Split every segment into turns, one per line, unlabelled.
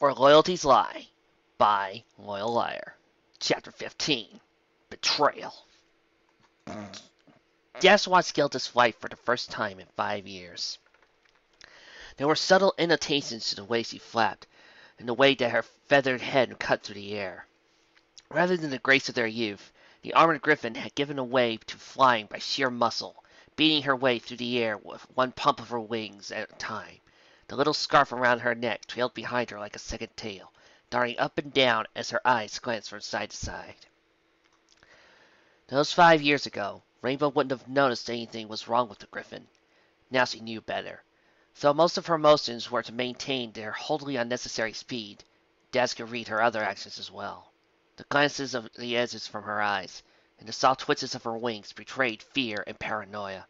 Where Loyalties Lie by Loyalliar. Chapter 15 Betrayal. Jess watched Gilda's flight for the first time in 5 years. There were subtle intonations to the way she flapped, and the way that her feathered head cut through the air. Rather than the grace of their youth, the armored griffin had given way to flying by sheer muscle, beating her way through the air with one pump of her wings at a time. The little scarf around her neck trailed behind her like a second tail, darting up and down as her eyes glanced from side to side. Those 5 years ago, Rainbow wouldn't have noticed anything was wrong with the griffin. Now she knew better. Though most of her motions were to maintain their wholly unnecessary speed, Daz could read her other actions as well. The glances of the edges from her eyes, and the soft twitches of her wings betrayed fear and paranoia.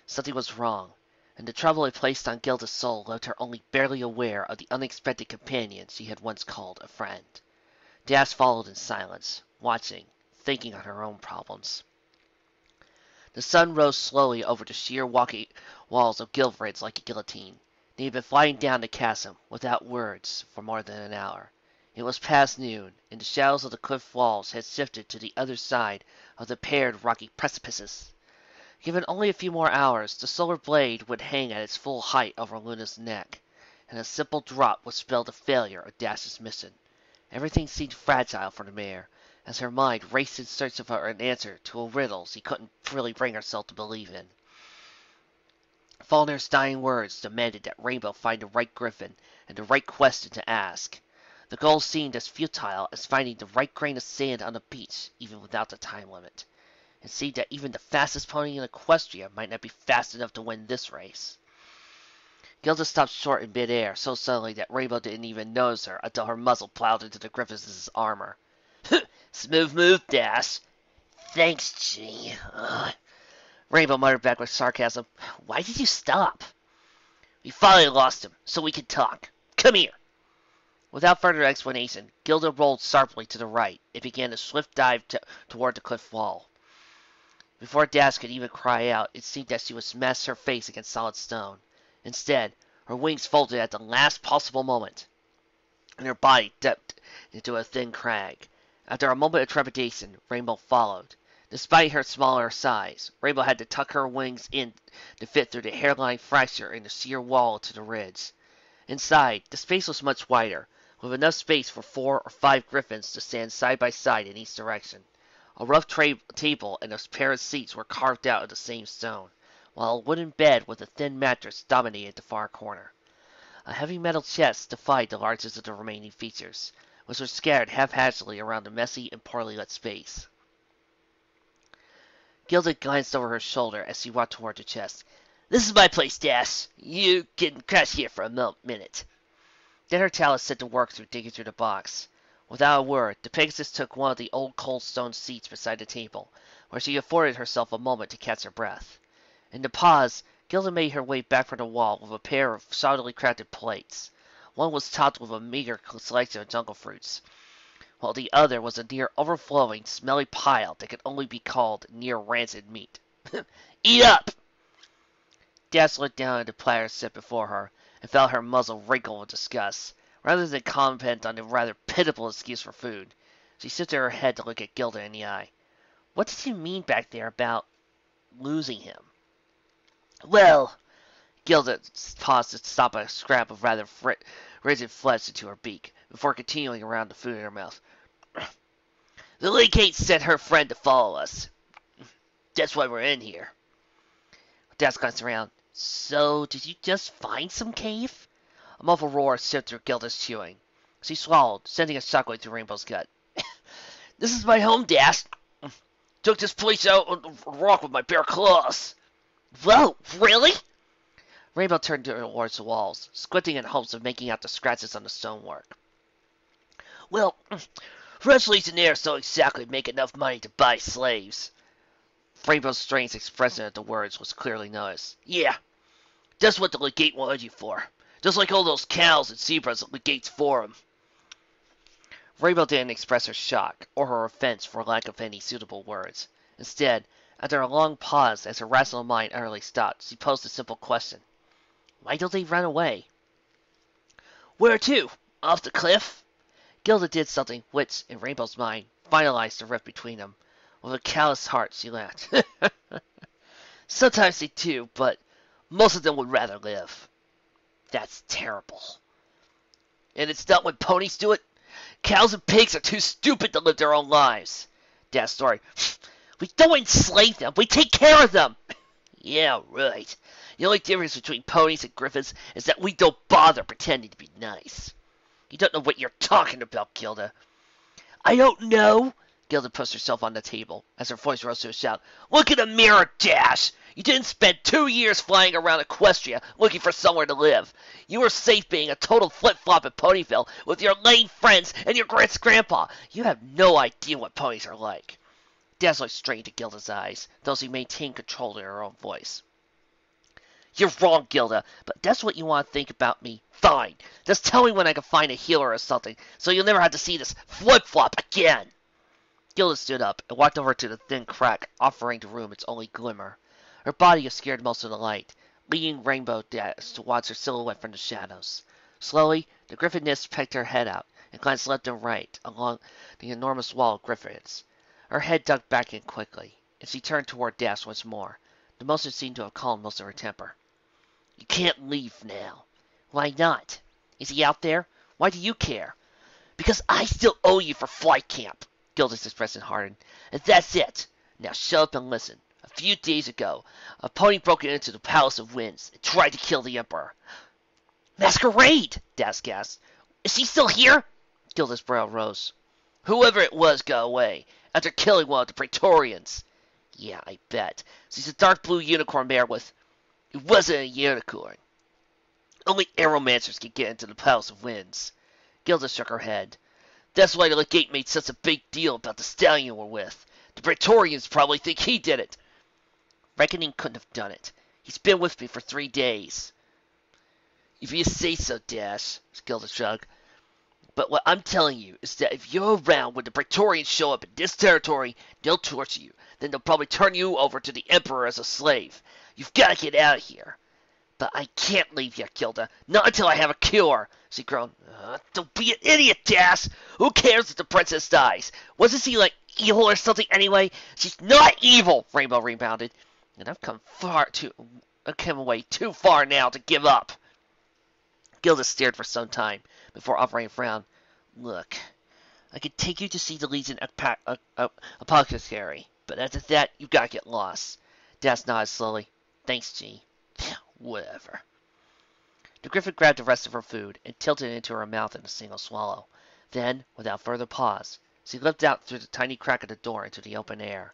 Something was wrong, and the trouble it placed on Gilda's soul left her only barely aware of the unexpected companion she had once called a friend. Daz followed in silence, watching, thinking on her own problems. The sun rose slowly over the sheer walking walls of Gilvridge like a guillotine. They had been flying down the chasm, without words, for more than an hour. It was past noon, and the shadows of the cliff walls had shifted to the other side of the paired rocky precipices. Given only a few more hours, the solar blade would hang at its full height over Luna's neck, and a simple drop would spell the failure of Dash's mission. Everything seemed fragile for the mare, as her mind raced in search of an answer to a riddle she couldn't really bring herself to believe in. Faulkner's dying words demanded that Rainbow find the right griffin and the right question to ask. The goal seemed as futile as finding the right grain of sand on the beach, even without the time limit. It seemed that even the fastest pony in Equestria might not be fast enough to win this race. Gilda stopped short in midair so suddenly that Rainbow didn't even notice her until her muzzle plowed into the griffin's armor. Smooth move, Dash. Thanks, G. Rainbow muttered back with sarcasm. Why did you stop? We finally lost him, so we can talk. Come here. Without further explanation, Gilda rolled sharply to the right. It began a swift dive toward the cliff wall. Before Dash could even cry out, it seemed that she would smash her face against solid stone. Instead, her wings folded at the last possible moment, and her body dipped into a thin crag. After a moment of trepidation, Rainbow followed. Despite her smaller size, Rainbow had to tuck her wings in to fit through the hairline fracture in the sheer wall to the ridge. Inside, the space was much wider, with enough space for 4 or 5 griffins to stand side by side in each direction. A rough table and a pair of seats were carved out of the same stone, while a wooden bed with a thin mattress dominated the far corner. A heavy metal chest defied the largest of the remaining features, which were scattered haphazardly around the messy and poorly lit space. Gilda glanced over her shoulder as she walked toward the chest. This is my place, Dash. You can crash here for a minute. Then her talent set to work digging through the box. Without a word, the Pegasus took one of the old cold stone seats beside the table, where she afforded herself a moment to catch her breath. In the pause, Gilda made her way back from the wall with a pair of solidly crafted plates. One was topped with a meager selection of jungle fruits, while the other was a near overflowing, smelly pile that could only be called near rancid meat. Eat up! Dash looked down at the platter set before her, and felt her muzzle wrinkle with disgust. Rather than comment on the rather pitiable excuse for food, she shifted her head to look at Gilda in the eye. What did you mean back there about losing him? Well, Gilda paused to stop a scrap of rather rigid flesh into her beak, before continuing around the food in her mouth. The Lake sent her friend to follow us. That's why we're in here. Dash glanced around. So, did you just find some cave? A muffled roar sifted through Gilda's chewing. She swallowed, sending a shockwave through Rainbow's gut. This is my home, Dash. Took this place out on the rock with my bare claws. Whoa, really? Rainbow turned towards the walls, squinting in hopes of making out the scratches on the stonework. Well, fresh leaves in there don't exactly make enough money to buy slaves. Rainbow's strange expression at the words was clearly noticed. Yeah, that's what the legate wanted you for. Just like all those cows and zebras that legates for them. Rainbow didn't express her shock, or her offense for lack of any suitable words. Instead, after a long pause as her rational mind utterly stopped, she posed a simple question. Why don't they run away? Where to? Off the cliff? Gilda did something which, in Rainbow's mind, finalized the rift between them. With a callous heart, she laughed. Sometimes they do, but most of them would rather live. That's terrible. And it's not when ponies do it. Cows and pigs are too stupid to live their own lives. Dad's story. We don't enslave them. We take care of them. Yeah, right. The only difference between ponies and griffins is that we don't bother pretending to be nice. You don't know what you're talking about, Gilda. I don't know. Gilda pushed herself on the table as her voice rose to a shout. Look in the mirror, Dash! You didn't spend 2 years flying around Equestria looking for somewhere to live. You were safe being a total flip-flop at Ponyville with your lame friends and your grandpa. You have no idea what ponies are like. Dash looked straight into Gilda's eyes, though she maintained control in her own voice. You're wrong, Gilda, but that's what you want to think about me. Fine. Just tell me when I can find a healer or something, so you'll never have to see this flip-flop again. Gilda stood up and walked over to the thin crack, offering the room its only glimmer. Her body obscured most of the light, leading Rainbow Dash to watch her silhouette from the shadows. Slowly, the griffiness pecked her head out and glanced left and right along the enormous wall of griffins. Her head ducked back in quickly, and she turned toward Dash once more. The motion seemed to have calmed most of her temper. You can't leave now. Why not? Is he out there? Why do you care? Because I still owe you for flight camp. Gilda's expression hardened. And that's it. Now shut up and listen. A few days ago, a pony broke into the Palace of Winds and tried to kill the Emperor. Masquerade! Dash gasped. Is he still here? Gilda's brow rose. Whoever it was got away, after killing one of the Praetorians. Yeah, I bet. She's a dark blue unicorn mare with... It wasn't a unicorn. Only aeromancers can get into the Palace of Winds. Gilda shook her head. That's why the legate made such a big deal about the stallion we're with. The Praetorians probably think he did it. Reckoning couldn't have done it. He's been with me for 3 days. If you say so, Dash, Gilda shrugged. But what I'm telling you is that if you're around when the Praetorians show up in this territory, they'll torture you. Then they'll probably turn you over to the Emperor as a slave. You've got to get out of here. But I can't leave yet, Gilda. Not until I have a cure, she groaned. Don't be an idiot, Dash. Who cares if the princess dies? Wasn't she, like, evil or something anyway? She's not evil, Rainbow rebounded. And I've come away too far now to give up. Gilda stared for some time before offering a frown. Look, I could take you to see the Legion Apothecary, but after that, you've got to get lost. Dash nodded slowly. Thanks, G. Whatever. The griffin grabbed the rest of her food and tilted it into her mouth in a single swallow. Then, without further pause, she leapt out through the tiny crack of the door into the open air.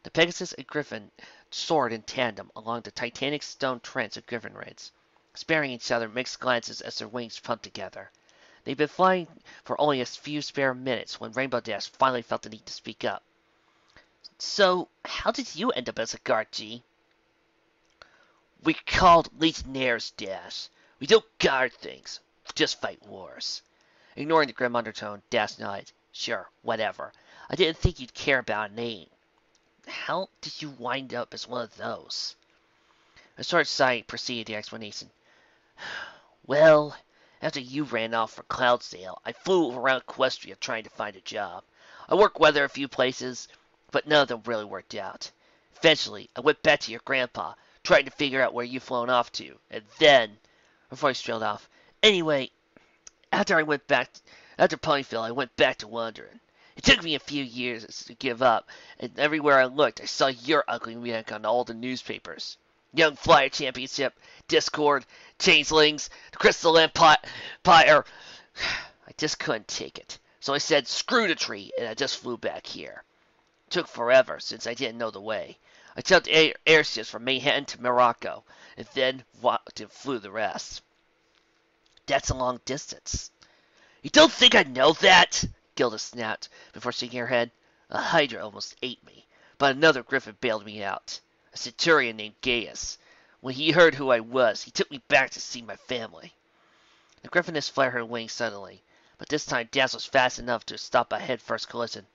The Pegasus and Griffin soared in tandem along the titanic stone trench of griffin raids, sparing each other mixed glances as their wings pumped together. They'd been flying for only a few spare minutes when Rainbow Dash finally felt the need to speak up. So, how did you end up as a guard, G? We're called Legionnaires, Dash. We don't guard things, we just fight wars. Ignoring the grim undertone, Dash nodded. Sure, whatever. I didn't think you'd care about a name. How did you wind up as one of those? A short sigh preceded the explanation. Well, after you ran off for Cloudsdale, I flew around Equestria trying to find a job. I worked with a few places, but none of them really worked out. Eventually, I went back to your grandpa, trying to figure out where you'd flown off to, and then... Her voice trailed off. Anyway, after Ponyville, I went back to wandering. It took me a few years to give up, and everywhere I looked, I saw your ugly mug on all the newspapers. Young Flyer Championship, Discord, Changelings, the Crystal Empire. I just couldn't take it. So I said, screw the tree, and I just flew back here. It took forever, since I didn't know the way. I jumped airships from Manhattan to Morocco, and then walked and flew the rest. That's a long distance. You don't think I know that? Gilda snapped before shaking her head. A hydra almost ate me, but another griffin bailed me out. A centurion named Gaius. When he heard who I was, he took me back to see my family. The griffiness flared her wings suddenly, but this time Dash was fast enough to stop a head-first collision.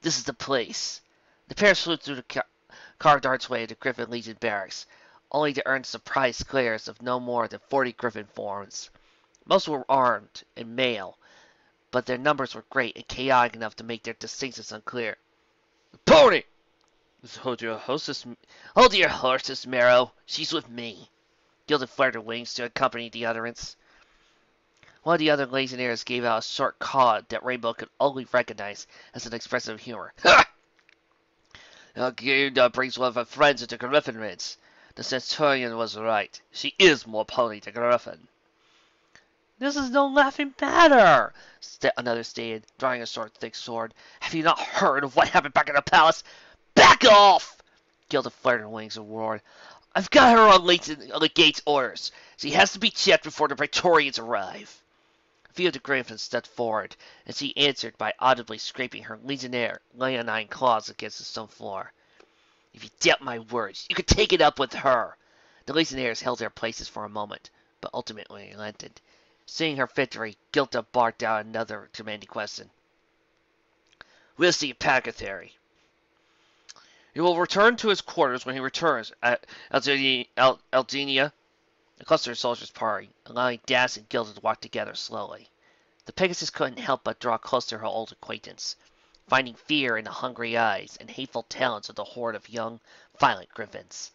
This is the place. The pair flew through the carved archway of the Griffin Legion barracks, only to earn surprised glares of no more than 40 griffin forms. Most were armed and male, but their numbers were great and chaotic enough to make their distinctions unclear. Pony! Hold your horses, Marrow. She's with me. Gilda flared her wings to accompany the utterance. One of the other Legionnaires gave out a short caw that Rainbow could only recognize as an expression of humor. Ha! Gilda brings one of her friends into Griffin Ridge. The Centurion was right. She is more pony than Griffin. This is no laughing matter, another stated, drawing a short, thick sword. Have you not heard of what happened back in the palace? Back off! Gilda flared her wings and roared. I've got her on the gate's orders. She has to be checked before the Praetorians arrive. A few of the Griffins stepped forward, and she answered by audibly scraping her leonine claws against the stone floor. If you doubt my words, you could take it up with her. The Legionnaires held their places for a moment, but ultimately relented. Seeing her victory, Gilda barked out another demanding question. Where's the apothecary? He will return to his quarters when he returns at Aldenia. The cluster of soldiers parted, allowing Das and Gilda to walk together slowly. The Pegasus couldn't help but draw close to her old acquaintance, finding fear in the hungry eyes and hateful talons of the horde of young, violent griffins.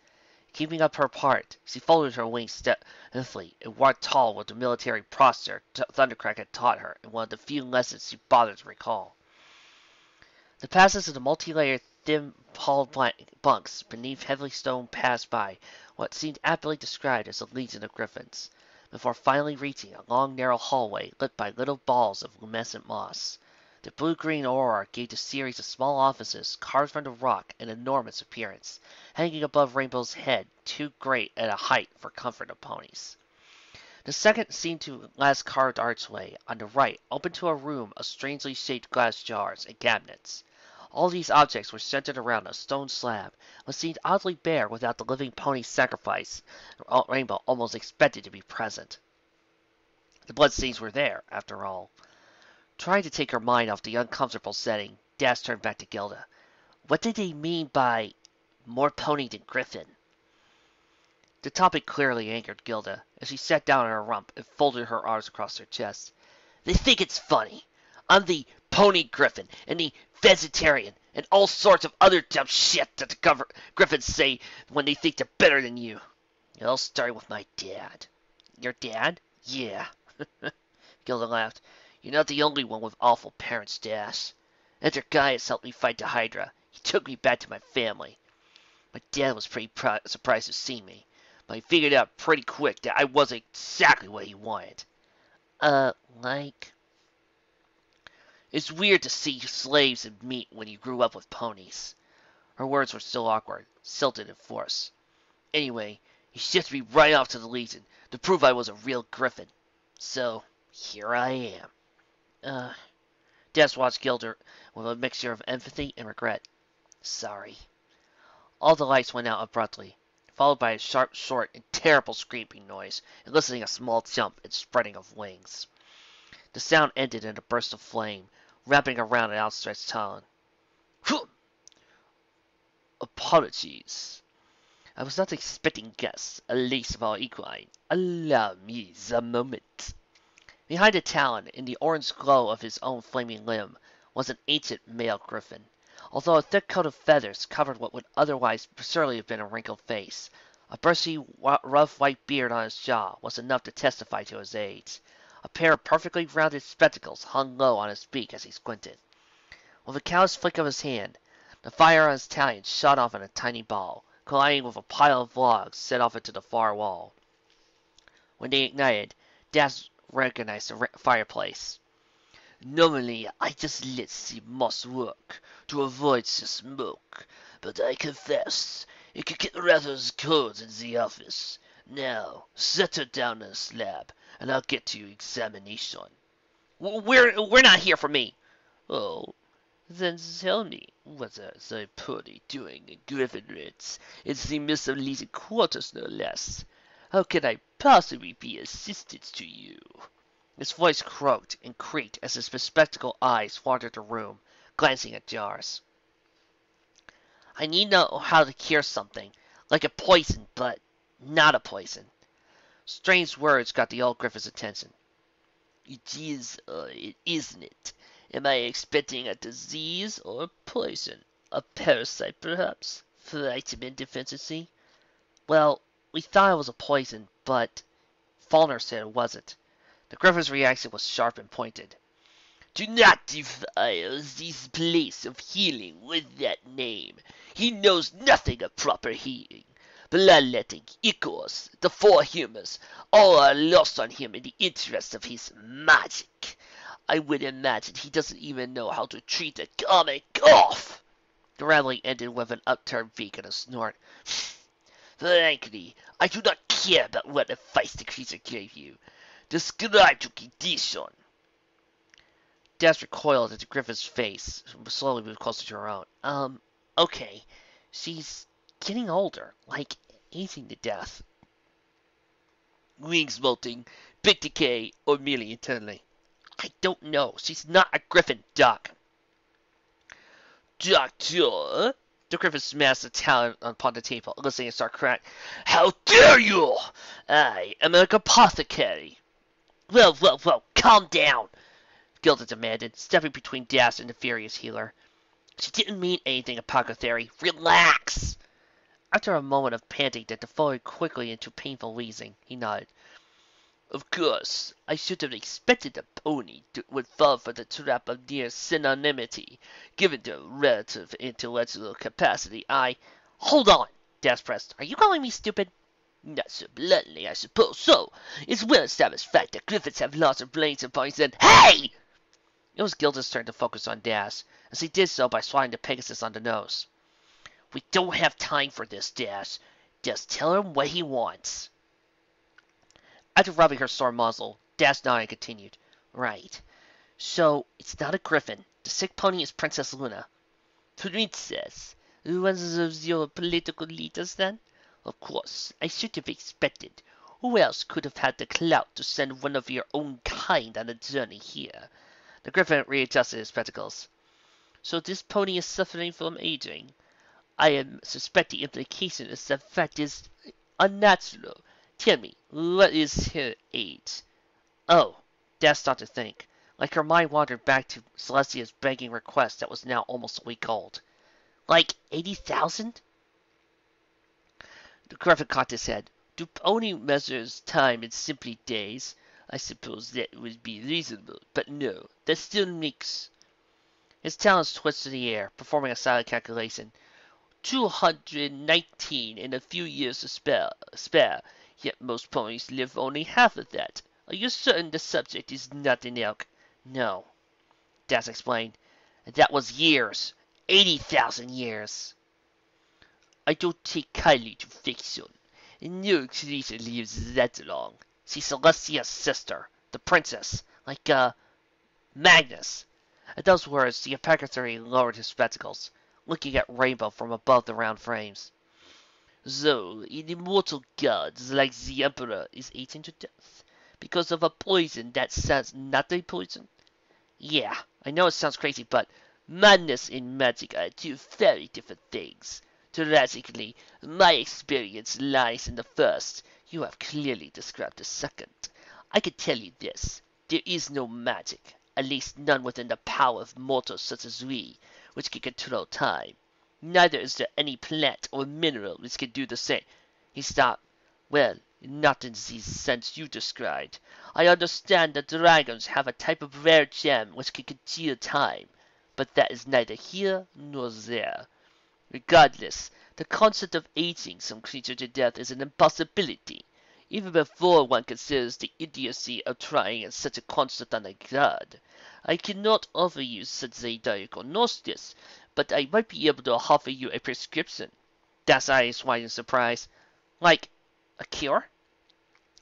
Keeping up her part, she folded her wings stiffly and walked tall with the military posture Thundercrack had taught her in one of the few lessons she bothered to recall. The passages of the multi-layered, thin-palled bunks beneath heavy stone passed by what seemed aptly described as a legion of griffins, before finally reaching a long, narrow hallway lit by little balls of luminescent moss. The blue-green aurora gave the series of small offices, carved from the rock, an enormous appearance, hanging above Rainbow's head, too great at a height for comfort of ponies. The second seemed to last carved archway, on the right, opened to a room of strangely shaped glass jars and cabinets. All these objects were centered around a stone slab, but seemed oddly bare without the living pony sacrifice Rainbow almost expected to be present. The bloodstains were there, after all. Trying to take her mind off the uncomfortable setting, Das turned back to Gilda. What did they mean by more pony than Griffin? The topic clearly angered Gilda, as she sat down on her rump and folded her arms across her chest. They think it's funny. I'm the Pony Griffin and the Vegetarian and all sorts of other dumb shit that the Griffins say when they think they're better than you. It all started with my dad. Your dad? Yeah. Gilda laughed. You're not the only one with awful parents, Das. Enter Gaius helped me fight the Hydra. He took me back to my family. My dad was pretty surprised to see me, but he figured out pretty quick that I wasn't exactly what he wanted. Like? It's weird to see slaves and meat when you grew up with ponies. Her words were still awkward, silted and forced. Anyway, he shipped me right off to the Legion to prove I was a real griffin. So, here I am. Des watched Gilda with a mixture of empathy and regret. Sorry. All the lights went out abruptly, followed by a sharp, short, and terrible screaming noise, eliciting a small jump and spreading of wings. The sound ended in a burst of flame, wrapping around an outstretched talon. Apologies. I was not expecting guests, at least of our equine. Allow me the moment. Behind the talon, in the orange glow of his own flaming limb, was an ancient male griffin. Although a thick coat of feathers covered what would otherwise surely have been a wrinkled face, a bushy, rough white beard on his jaw was enough to testify to his age. A pair of perfectly rounded spectacles hung low on his beak as he squinted. With a callous flick of his hand, the fire on his talon shot off in a tiny ball, colliding with a pile of logs set off into the far wall. When they ignited, Das recognized the fireplace. Normally, I just let the moss work to avoid the smoke, but I confess it could get rather cold in the office. Now, set her down on the slab, and I'll get to examination. We're not here for me. Oh, then tell me, what are the pony doing in Griffin Ridge? It's the Miss of Legion quarters, no less. How can I possibly be assistance to you? His voice croaked and creaked as his bespectacled eyes wandered the room, glancing at jars. I need to know how to cure something, like a poison, but not a poison. Strange words got the old griffin's attention. It is or it isn't. Am I expecting a disease or poison? A parasite, perhaps? Vitamin deficiency? Well, we thought it was a poison, but Faulkner said it wasn't. The griffin's reaction was sharp and pointed. Do not defile this place of healing with that name. He knows nothing of proper healing. Bloodletting, ichors, the four humors, all are lost on him in the interest of his magic. I would imagine he doesn't even know how to treat a common cough. The rambling ended with an upturned beak and a snort. Frankly, I do not care about what advice the creature gave you. Describe your condition. Des recoiled as the griffin's face slowly moved closer to her own. Okay. She's getting older, like aging to death. Wings molting, big decay, or merely internally. I don't know. She's not a griffin, Doc. Doctor? The griffin smashed the talon upon the table, listening to start crying. How dare you! I am an apothecary. Well, calm down, Gilda demanded, stepping between Das and the furious healer. She didn't mean anything, apothecary. Relax! After a moment of panting that devolved quickly into painful wheezing, he nodded. Of course, I should have expected the pony would fall for the trap of near synonymity, given their relative intellectual capacity. Hold on, Das pressed. Are you calling me stupid? Not so bluntly, I suppose so. It's well-established fact that griffins have lots of brains and bodies and— Hey! It was Gilda's turn to focus on Das, as he did so by swatting the Pegasus on the nose. We don't have time for this, Das. Just tell him what he wants. After rubbing her sore muzzle, Das nodded and continued. Right. So, it's not a griffin. The sick pony is Princess Luna. Princess? One of your political leaders, then? Of course, I should have expected. Who else could have had the clout to send one of your own kind on a journey here? The griffin readjusted his spectacles. So this pony is suffering from aging. I suspect the implication is that fact is unnatural. Tell me, what is her age? Oh, Das started to think. Like her mind wandered back to Celestia's begging request that was now almost a week old. Like 80,000? The griffin cocked his head. Do pony measures time in simply days? I suppose that would be reasonable, but no, that still makes— His talons twisted in the air, performing a silent calculation. 219 in a few years to spare, yet most ponies live only half of that. Are you certain the subject is not an elk? No, Das explained. That was years. 80,000 years. I don't take kindly to fiction. No creature lives that long. She's Celestia's sister, the princess, like, Magnus. At those words, the apothecary lowered his spectacles, looking at Rainbow from above the round frames. So, an immortal god like the Emperor is eaten to death because of a poison that says not a poison? Yeah, I know it sounds crazy, but madness and magic are two very different things. Tragically, my experience lies in the first. You have clearly described the second. I can tell you this. There is no magic, at least none within the power of mortals such as we, which can control time. Neither is there any plant or mineral which can do the same. He stopped. Well, not in the sense you described. I understand that dragons have a type of rare gem which can conceal time, but that is neither here nor there. Regardless, the concept of aging some creature to death is an impossibility, even before one considers the idiocy of trying such a concept on a god. I cannot offer you such a diagnosis, but I might be able to offer you a prescription. Das eyes wide in surprise. Like a cure?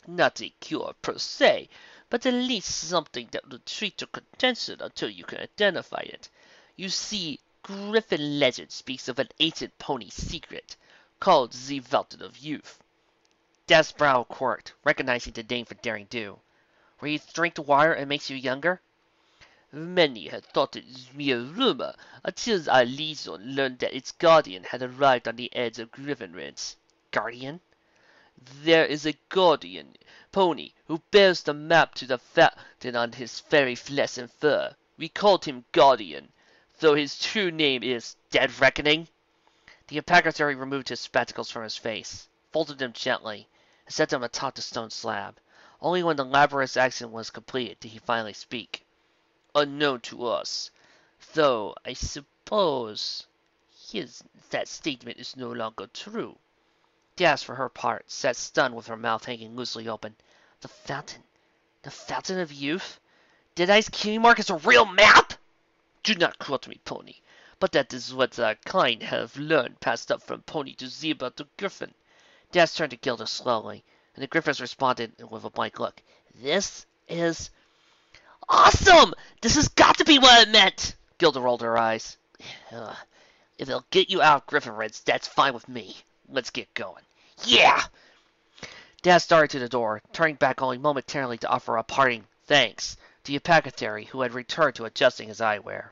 Not a cure per se, but at least something that will treat your contention until you can identify it. You see, Griffin legend speaks of an ancient pony secret, called the Fountain of Youth. Das' brow quirked, recognizing the name for daring do. Where you drink the water and makes you younger? Many had thought it was mere rumor, until our liaison learned that its guardian had arrived on the edge of Griffin Ridge. Guardian? There is a guardian pony who bears the map to the fountain on his very flesh and fur. We called him Guardian, though his true name is Dead Reckoning. The apothecary removed his spectacles from his face, folded them gently, and set them atop the stone slab. Only when the laborious action was completed did he finally speak. Unknown to us, though I suppose that statement is no longer true. Dash, for her part, sat stunned with her mouth hanging loosely open. The fountain. The fountain of youth? Dead Eye's key mark is a real map? Do not quote me, Pony, but that is what our kind have learned passed up from Pony to Zebra to Griffin. Dash turned to Gilda slowly, and the Griffins responded with a blank look. This is awesome! This has got to be what it meant! Gilda rolled her eyes. If it'll get you out of Griffin Reds, that's fine with me. Let's get going. Yeah! Dash started to the door, turning back only momentarily to offer a parting thanks to the apothecary, who had returned to adjusting his eyewear.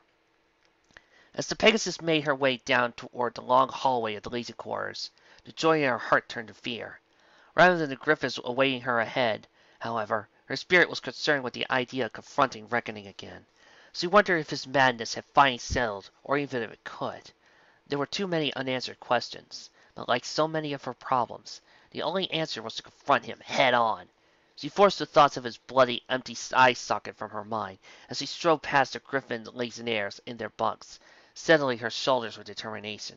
As the Pegasus made her way down toward the long hallway of the Legion quarters, the joy in her heart turned to fear. Rather than the Griffins awaiting her ahead, however, her spirit was concerned with the idea of confronting Reckoning again. She wondered if his madness had finally settled, or even if it could. There were too many unanswered questions, but like so many of her problems, the only answer was to confront him head-on. She forced the thoughts of his bloody, empty eye socket from her mind as she strode past the Griffin legionnaires in their bunks, settling her shoulders with determination.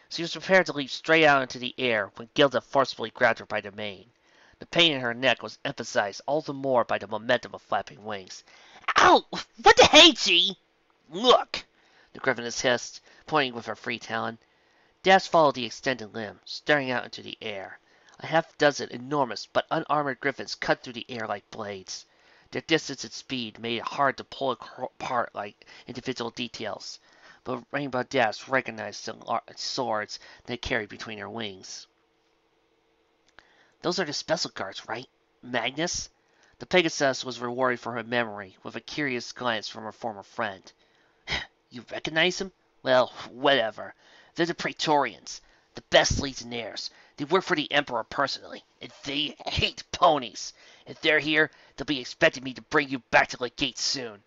She was prepared to leap straight out into the air when Gilda forcibly grabbed her by the mane. The pain in her neck was emphasized all the more by the momentum of flapping wings. Ow! What the hey, G? Look! The Griffiness hissed, pointing with her free talon. Dash followed the extended limb, staring out into the air. A half-dozen enormous but unarmored griffins cut through the air like blades. Their distance and speed made it hard to pull apart like individual details, but Rainbow Dash recognized the swords they carried between their wings. Those are the special guards, right? Magnus? The Pegasus was rewarded for her memory with a curious glance from her former friend. You recognize him? Well, whatever. They're the Praetorians, the best legionnaires. They work for the Emperor personally, and they hate ponies. If they're here, they'll be expecting me to bring you back to the gate soon.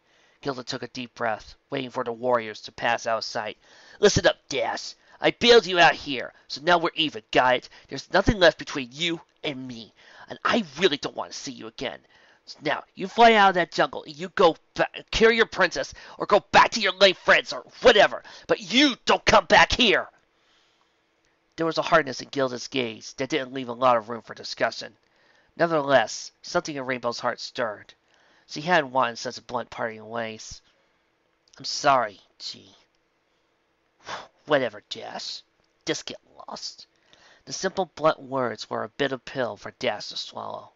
Gilda took a deep breath, waiting for the warriors to pass out of sight. Listen up, Dash. I bailed you out here, so now we're even, got it? There's nothing left between you and me, and I really don't want to see you again. So now, you fly out of that jungle, and you go back, carry your princess, or go back to your lame friends, or whatever, but you don't come back here! There was a hardness in Gilda's gaze that didn't leave a lot of room for discussion. Nevertheless, something in Rainbow's heart stirred. She hadn't wanted such blunt parting ways. I'm sorry, G. Whatever, Dash. Just get lost. The simple, blunt words were a bitter pill for Dash to swallow.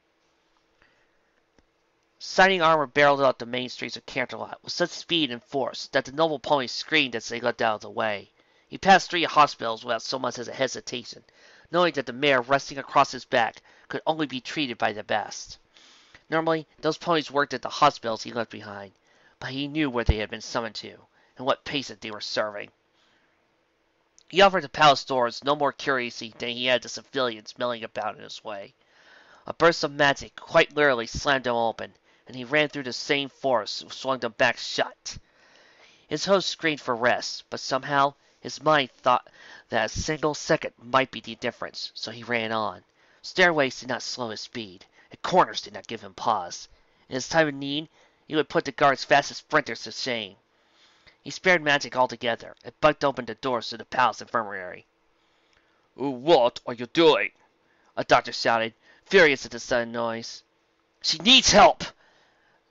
Shining armor barreled up the main streets of Canterlot with such speed and force that the noble ponies screamed as they got out of the way. He passed 3 hospitals without so much as a hesitation, knowing that the mare resting across his back could only be treated by the best. Normally, those ponies worked at the hospitals he left behind, but he knew where they had been summoned to, and what patient they were serving. He offered the palace doors no more curiously than he had the civilians milling about in his way. A burst of magic quite literally slammed them open, and he ran through the same force who swung them back shut. His host screamed for rest, but somehow his mind thought that a single second might be the difference, so he ran on. Stairways did not slow his speed, and corners did not give him pause. In his time of need, he would put the guard's fastest sprinters to shame. He spared magic altogether, and bucked open the doors to the palace infirmary. What are you doing? A doctor shouted, furious at the sudden noise. She needs help!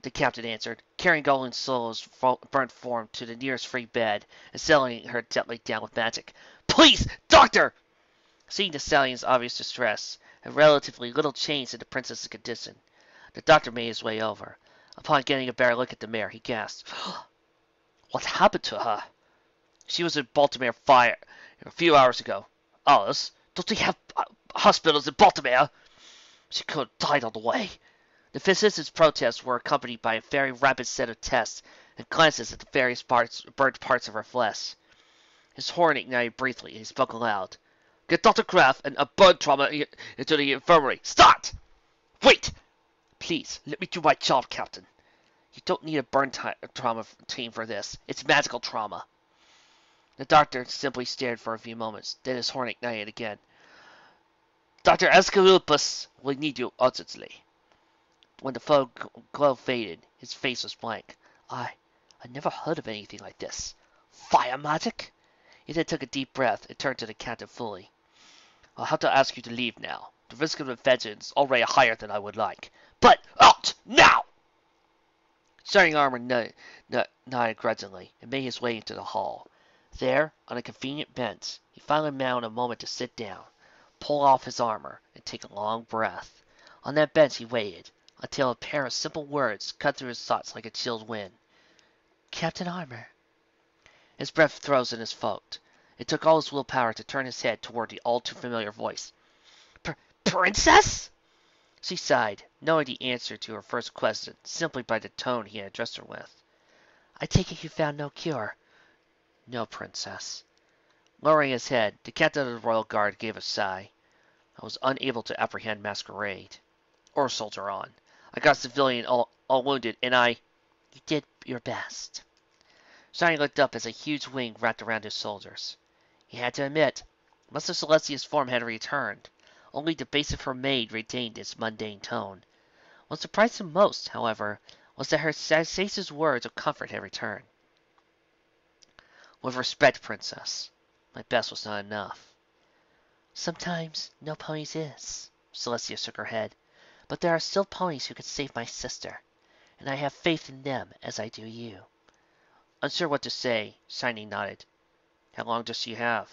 The captain answered, carrying Golden Soul's burnt form to the nearest free bed and settling her gently down with magic. Please, doctor! Seeing the stallion's obvious distress, and relatively little change in the princess's condition, the doctor made his way over. Upon getting a better look at the mare, he gasped, What happened to her? She was in Baltimore fire a few hours ago. Alice, don't they have hospitals in Baltimore? She could have died on the way. The physician's protests were accompanied by a very rapid set of tests and glances at the various burnt parts of her flesh. His horn ignited briefly, and he spoke aloud. Get Dr. Kraft and a burn trauma into the infirmary. Start! Wait! Please, let me do my job, Captain. You don't need a trauma team for this. It's magical trauma. The doctor simply stared for a few moments, then his horn ignited again. Dr. Escalupus will need you urgently. When the glow faded, his face was blank. I never heard of anything like this. Fire magic? He then took a deep breath and turned to the captain fully. I'll have to ask you to leave now. The risk of infection is already higher than I would like. But out now! Shining Armor nodded grudgingly and made his way into the hall. There, on a convenient bench, he finally found a moment to sit down, pull off his armor, and take a long breath. On that bench he waited, until a pair of simple words cut through his thoughts like a chilled wind. Captain Armor. His breath froze in his throat. It took all his willpower to turn his head toward the all-too-familiar voice. Princess? She sighed, knowing the answer to her first question simply by the tone he had addressed her with. I take it you found no cure. No, Princess. Lowering his head, the captain of the Royal Guard gave a sigh. I was unable to apprehend Masquerade. Or soldier on. I got civilian all wounded, and I... You did your best. Shining looked up as a huge wing wrapped around his shoulders. He had to admit, most of Celestia's form had returned. Only the base of her maid retained its mundane tone. What surprised him most, however, was that her sagacious words of comfort had returned. With respect, Princess, my best was not enough. Sometimes no ponies is, Celestia shook her head, but there are still ponies who could save my sister, and I have faith in them as I do you. Unsure what to say, Shining nodded. How long does she have?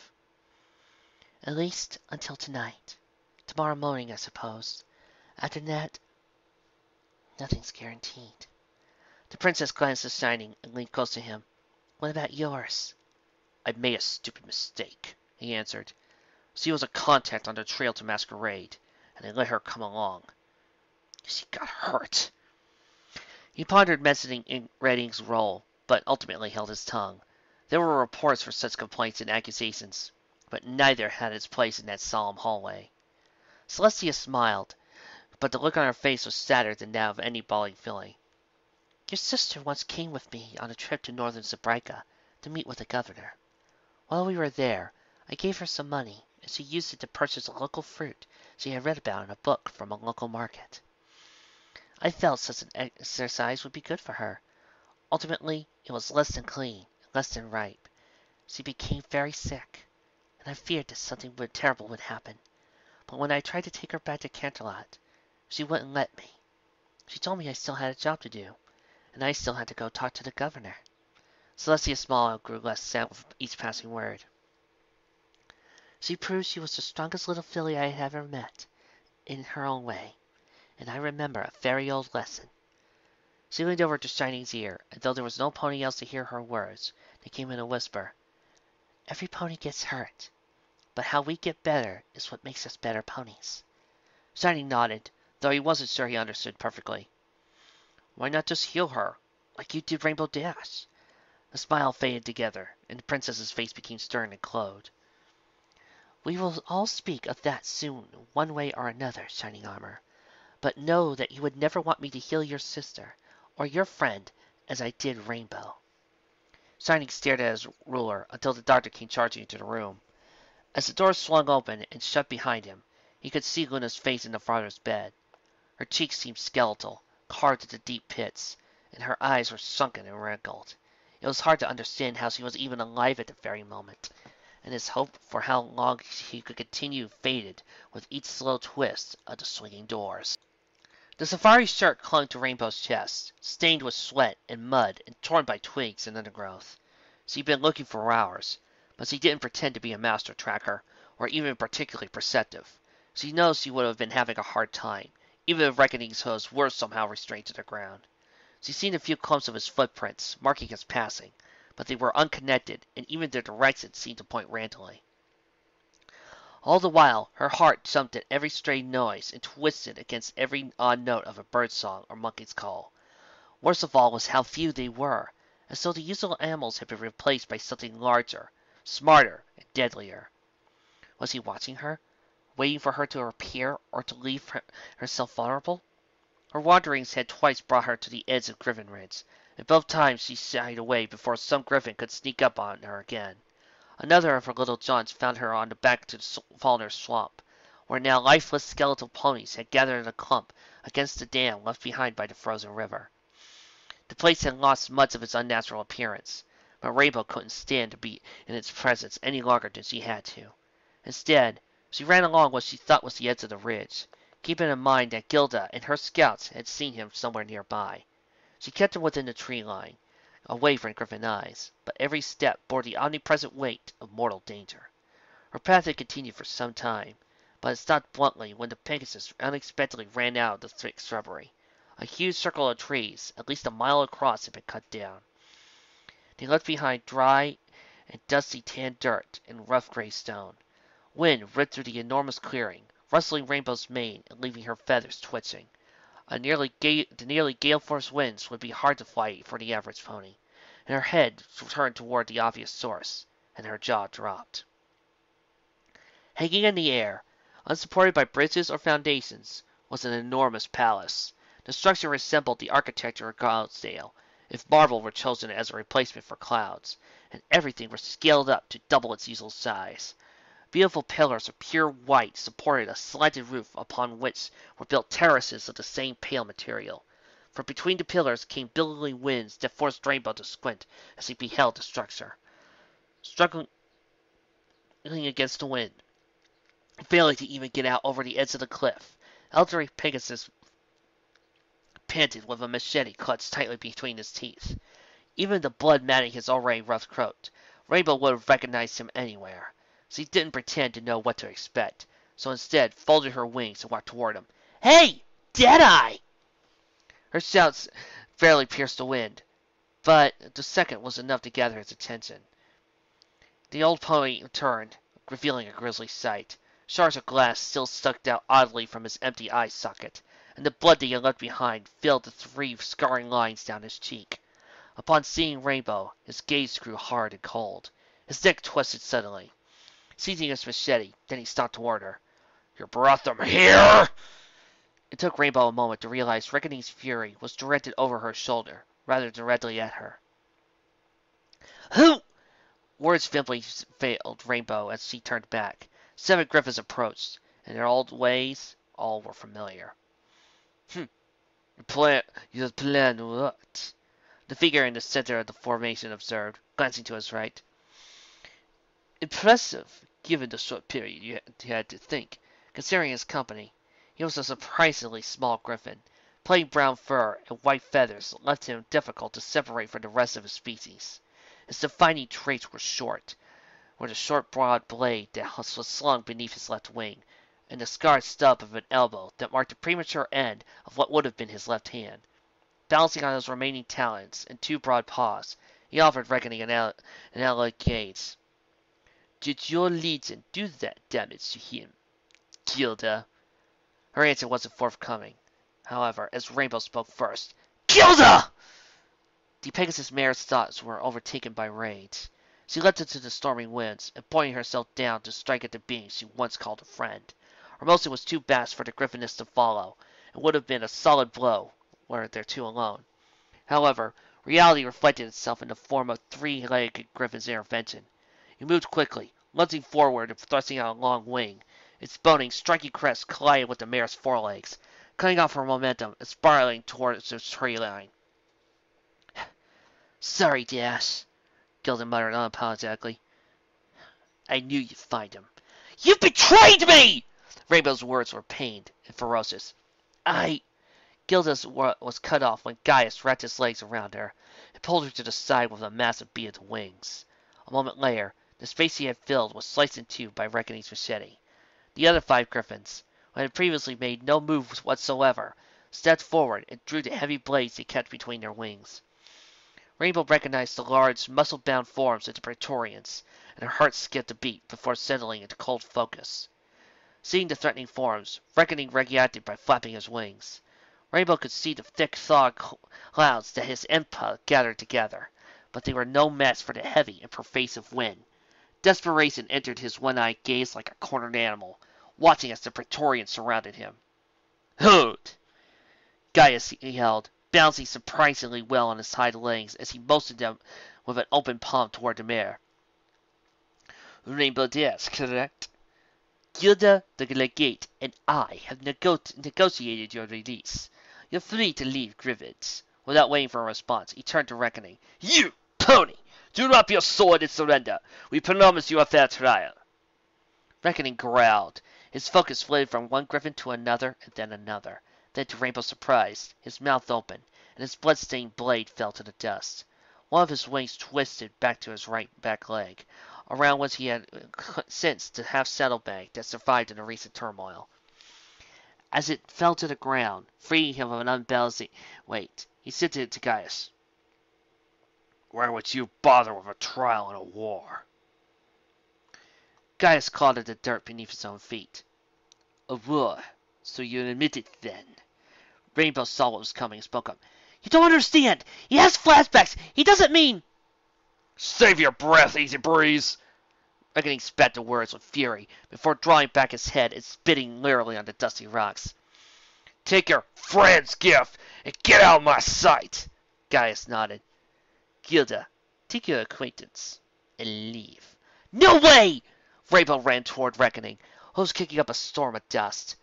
At least until tonight. Tomorrow morning, I suppose. After that, nothing's guaranteed. The princess glanced at Shining and leaned close to him. What about yours? I made a stupid mistake, he answered. She was a contact on the trail to Masquerade, and I let her come along. She got hurt. He pondered mentioning Redding's role, but ultimately held his tongue. There were reports for such complaints and accusations, but neither had its place in that solemn hallway. Celestia smiled, but the look on her face was sadder than that of any bodily feeling. Your sister once came with me on a trip to northern Zabrica to meet with the governor. While we were there, I gave her some money, and she used it to purchase a local fruit she had read about in a book from a local market. I felt such an exercise would be good for her. Ultimately, it was less than clean, less than ripe. She became very sick, and I feared that something terrible would happen. But when I tried to take her back to Canterlot, she wouldn't let me. She told me I still had a job to do, and I still had to go talk to the governor. Celestia's smile grew less sad with each passing word. She proved she was the strongest little filly I had ever met, in her own way, and I remember a very old lesson. She leaned over to Shining's ear, and though there was no pony else to hear her words, they came in a whisper. Every pony gets hurt, but how we get better is what makes us better ponies. Shining nodded, though he wasn't sure he understood perfectly. Why not just heal her, like you did Rainbow Dash? The smile faded together, and the princess's face became stern and closed. We will all speak of that soon, one way or another, Shining Armor. But know that you would never want me to heal your sister, or your friend, as I did Rainbow. Shining stared at his ruler until the doctor came charging into the room. As the door swung open and shut behind him, he could see Luna's face in the father's bed. Her cheeks seemed skeletal, carved into deep pits, and her eyes were sunken and wrinkled. It was hard to understand how she was even alive at the very moment, and his hope for how long he could continue faded with each slow twist of the swinging doors. The safari shirt clung to Rainbow's chest, stained with sweat and mud and torn by twigs and undergrowth. She'd been looking for hours, but she didn't pretend to be a master tracker, or even particularly perceptive. She knows she would have been having a hard time, even if Reckoning's hooves were somehow restrained to the ground. She'd seen a few clumps of his footprints, marking his passing, but they were unconnected, and even their direction seemed to point randomly. All the while, her heart jumped at every stray noise and twisted against every odd note of a bird's song or monkey's call. Worst of all was how few they were, as though the usual animals had been replaced by something larger, smarter, and deadlier. Was he watching her, waiting for her to appear or to leave herself vulnerable? Her wanderings had twice brought her to the edge of griffin ridge, and both times she shied away before some griffin could sneak up on her again. Another of her little jaunts found her on the back to the Fallner swamp, where now lifeless skeletal ponies had gathered in a clump against the dam left behind by the frozen river. The place had lost much of its unnatural appearance, but Rainbow couldn't stand to be in its presence any longer than she had to. Instead, she ran along what she thought was the edge of the ridge, keeping in mind that Gilda and her scouts had seen him somewhere nearby. She kept him within the tree line, away from Griffin eyes, but every step bore the omnipresent weight of mortal danger. Her path had continued for some time, but it stopped bluntly when the Pegasus unexpectedly ran out of the thick shrubbery. A huge circle of trees, at least a mile across, had been cut down. They left behind dry and dusty tan dirt and rough gray stone. Wind ripped through the enormous clearing, rustling Rainbow's mane and leaving her feathers twitching. The nearly gale-force winds would be hard to fight for the average pony, and her head turned toward the obvious source, and her jaw dropped. Hanging in the air, unsupported by bridges or foundations, was an enormous palace. The structure resembled the architecture of Cloudsdale, if marble were chosen as a replacement for clouds, and everything was scaled up to double its usual size. Beautiful pillars of pure white supported a slanted roof upon which were built terraces of the same pale material. From between the pillars came billowing winds that forced Rainbow to squint as he beheld the structure. Struggling against the wind, failing to even get out over the edge of the cliff, elderly Pegasus panted with a machete clutched tightly between his teeth. Even the blood matting his already rough coat, Rainbow would have recognized him anywhere. She didn't pretend to know what to expect, so instead folded her wings and walked toward him. "Hey! Deadeye!" Her shouts barely pierced the wind, but the second was enough to gather his attention. The old pony turned, revealing a grisly sight. Shards of glass still stuck out oddly from his empty eye socket, and the blood that he had left behind filled the 3 scarring lines down his cheek. Upon seeing Rainbow, his gaze grew hard and cold. His neck twisted suddenly. Seizing his machete, then he stalked toward her. "You brought them here?" It took Rainbow a moment to realize Reckoning's fury was directed over her shoulder, rather directly at her. "Who?" Words simply failed Rainbow as she turned back. 7 griffins approached. In their old ways, all were familiar. "You plan what?" The figure in the center of the formation observed, glancing to his right. "Impressive, given the short period you had to think. Considering his company, he was a surprisingly small griffin. Plain brown fur and white feathers left him difficult to separate from the rest of his species. His defining traits were short, with a short broad blade that was slung beneath his left wing, and the scarred stub of an elbow that marked the premature end of what would have been his left hand. Balancing on his remaining talons and 2 broad paws, he offered Reckoning an alloy gaze. "Did your legion do that damage to him, Gilda?" Her answer wasn't forthcoming, however, as Rainbow spoke first. "Gilda!" The Pegasus mare's thoughts were overtaken by rage. She leapt into the storming winds, and pointing herself down to strike at the being she once called a friend. Her motion was too fast for the Griffiness to follow, and would have been a solid blow were there 2 alone. However, reality reflected itself in the form of 3-legged Griffin's intervention. He moved quickly, lunging forward and thrusting out a long wing. Its bony, striking crest collided with the mare's forelegs, cutting off her momentum and spiraling towards the tree line. "Sorry, Dash," Gilda muttered unapologetically. "I knew you'd find him." "You betrayed me!" Rainbow's words were pained and ferocious. Gilda's was cut off when Gaius wrapped his legs around her and pulled her to the side with a massive bead of wings. A moment later, the space he had filled was sliced in 2 by Reckoning's machete. The other 5 griffins, who had previously made no move whatsoever, stepped forward and drew the heavy blades they kept between their wings. Rainbow recognized the large, muscle-bound forms of the Praetorians, and her heart skipped a beat before settling into cold focus. Seeing the threatening forms, Reckoning reacted by flapping his wings. Rainbow could see the thick thawed clouds that his empire gathered together, but they were no match for the heavy and pervasive wind. Desperation entered his one-eyed gaze like a cornered animal, watching as the Praetorians surrounded him. "Hold!" Gaius yelled, bouncing surprisingly well on his hind legs as he motioned them with an open palm toward the mare. "Rainbow Dash, correct? Gilda the Legate and I have negotiated your release. You're free to leave Grivets." Without waiting for a response, he turned to Reckoning. "You, pony! Drop your sword and surrender. We promise you a fair trial." Reckoning growled. His focus flitted from one griffin to another and then another. Then, to Rainbow's surprise, his mouth opened, and his blood-stained blade fell to the dust. One of his wings twisted back to his right back leg, around which he had sensed the half-saddlebag that survived in the recent turmoil. As it fell to the ground, freeing him of an unbalancing weight, he said to Gaius, "Why would you bother with a trial in a war?" Gaius clawed at the dirt beneath his own feet. "A war? So you admit it, then?" Rainbow saw what was coming and spoke up. "You don't understand! He has flashbacks! He doesn't mean—" "Save your breath, Easy Breeze!" Reckoning spat the words with fury, before drawing back his head and spitting literally on the dusty rocks. "Take your friend's gift and get out of my sight!" Gaius nodded. "Gilda, take your acquaintance and leave." "No way!" Rainbow ran toward Reckoning, hooves kicking up a storm of dust.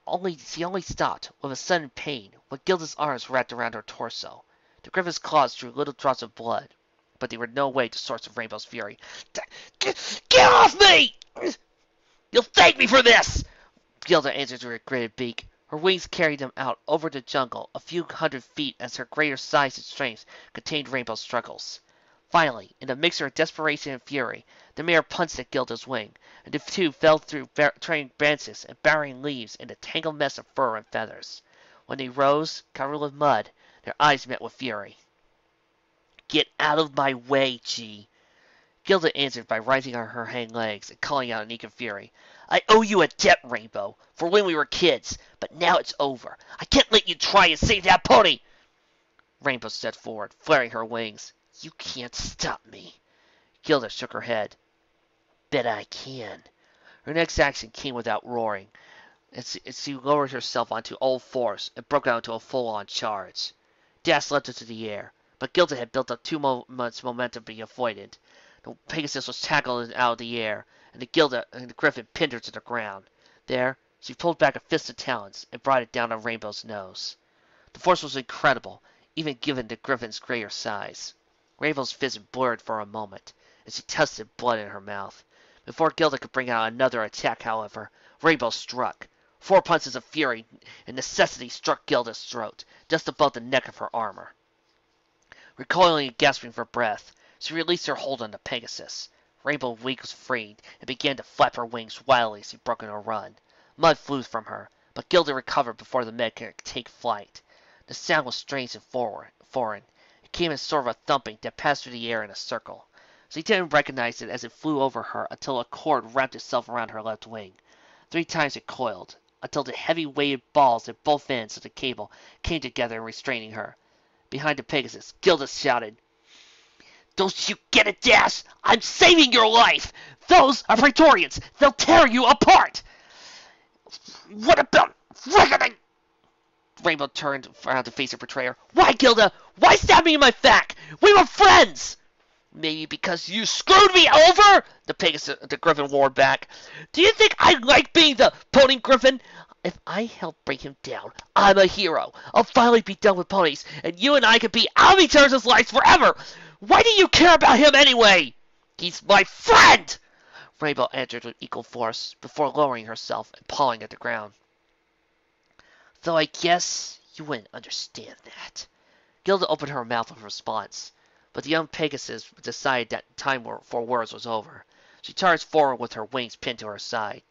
He only stopped, with a sudden pain, when Gilda's arms wrapped around her torso. The griffin's claws drew little drops of blood, but they were no way the source of Rainbow's fury. "Get off me! You'll thank me for this!" Gilda answered through her gritted beak. Her wings carried them out over the jungle a few hundred feet as her greater size and strength contained Rainbow's struggles. Finally, in a mixture of desperation and fury, the mare punched at Gilda's wing, and the two fell through trailing branches and bowering leaves in a tangled mess of fur and feathers. When they rose, covered with mud, their eyes met with fury. "Get out of my way, G!" Gilda answered by rising on her hind legs and calling out in eager fury. "I owe you a debt, Rainbow, for when we were kids, but now it's over. I can't let you try and save that pony!" Rainbow stepped forward, flaring her wings. "You can't stop me." Gilda shook her head. "Bet I can." Her next action came without roaring, as she lowered herself onto all fours and broke out into a full-on charge. Dash leapt into the air, but Gilda had built up too much momentum to be avoided. The Pegasus was tackled out of the air, and the Griffin pinned her to the ground. There, she pulled back a fist of talons and brought it down on Rainbow's nose. The force was incredible, even given the Griffin's greater size. Rainbow's vision blurred for a moment, and she tasted blood in her mouth. Before Gilda could bring out another attack, however, Rainbow struck. 4 punches of fury and necessity struck Gilda's throat, just above the neck of her armor. Recoiling and gasping for breath, she released her hold on the Pegasus. Rainbow was freed and began to flap her wings wildly as she broke into a run. Mud flew from her, but Gilda recovered before the mare could take flight. The sound was strange and foreign. It came as sort of a thumping that passed through the air in a circle. She didn't recognize it as it flew over her until a cord wrapped itself around her left wing. 3 times it coiled, until the heavy weighted balls at both ends of the cable came together, restraining her. Behind the Pegasus, Gilda shouted, "Don't you get it, Dash? I'm saving your life! Those are Praetorians! They'll tear you apart!" "What about Reckoning?" Rainbow turned around to face her betrayer. "Why, Gilda? Why stab me in my back? We were friends!" "Maybe because you screwed me over?" The Griffin roared back. "Do you think I like being the pony Griffin? If I help bring him down, I'm a hero. I'll finally be done with ponies, and you and I can be out of each other's lives forever. Why do you care about him anyway?" "He's my friend!" Rainbow answered with equal force, before lowering herself and pawing at the ground. "Though I guess you wouldn't understand that." Gilda opened her mouth with response, but the young Pegasus decided that time for words was over. She charged forward with her wings pinned to her side.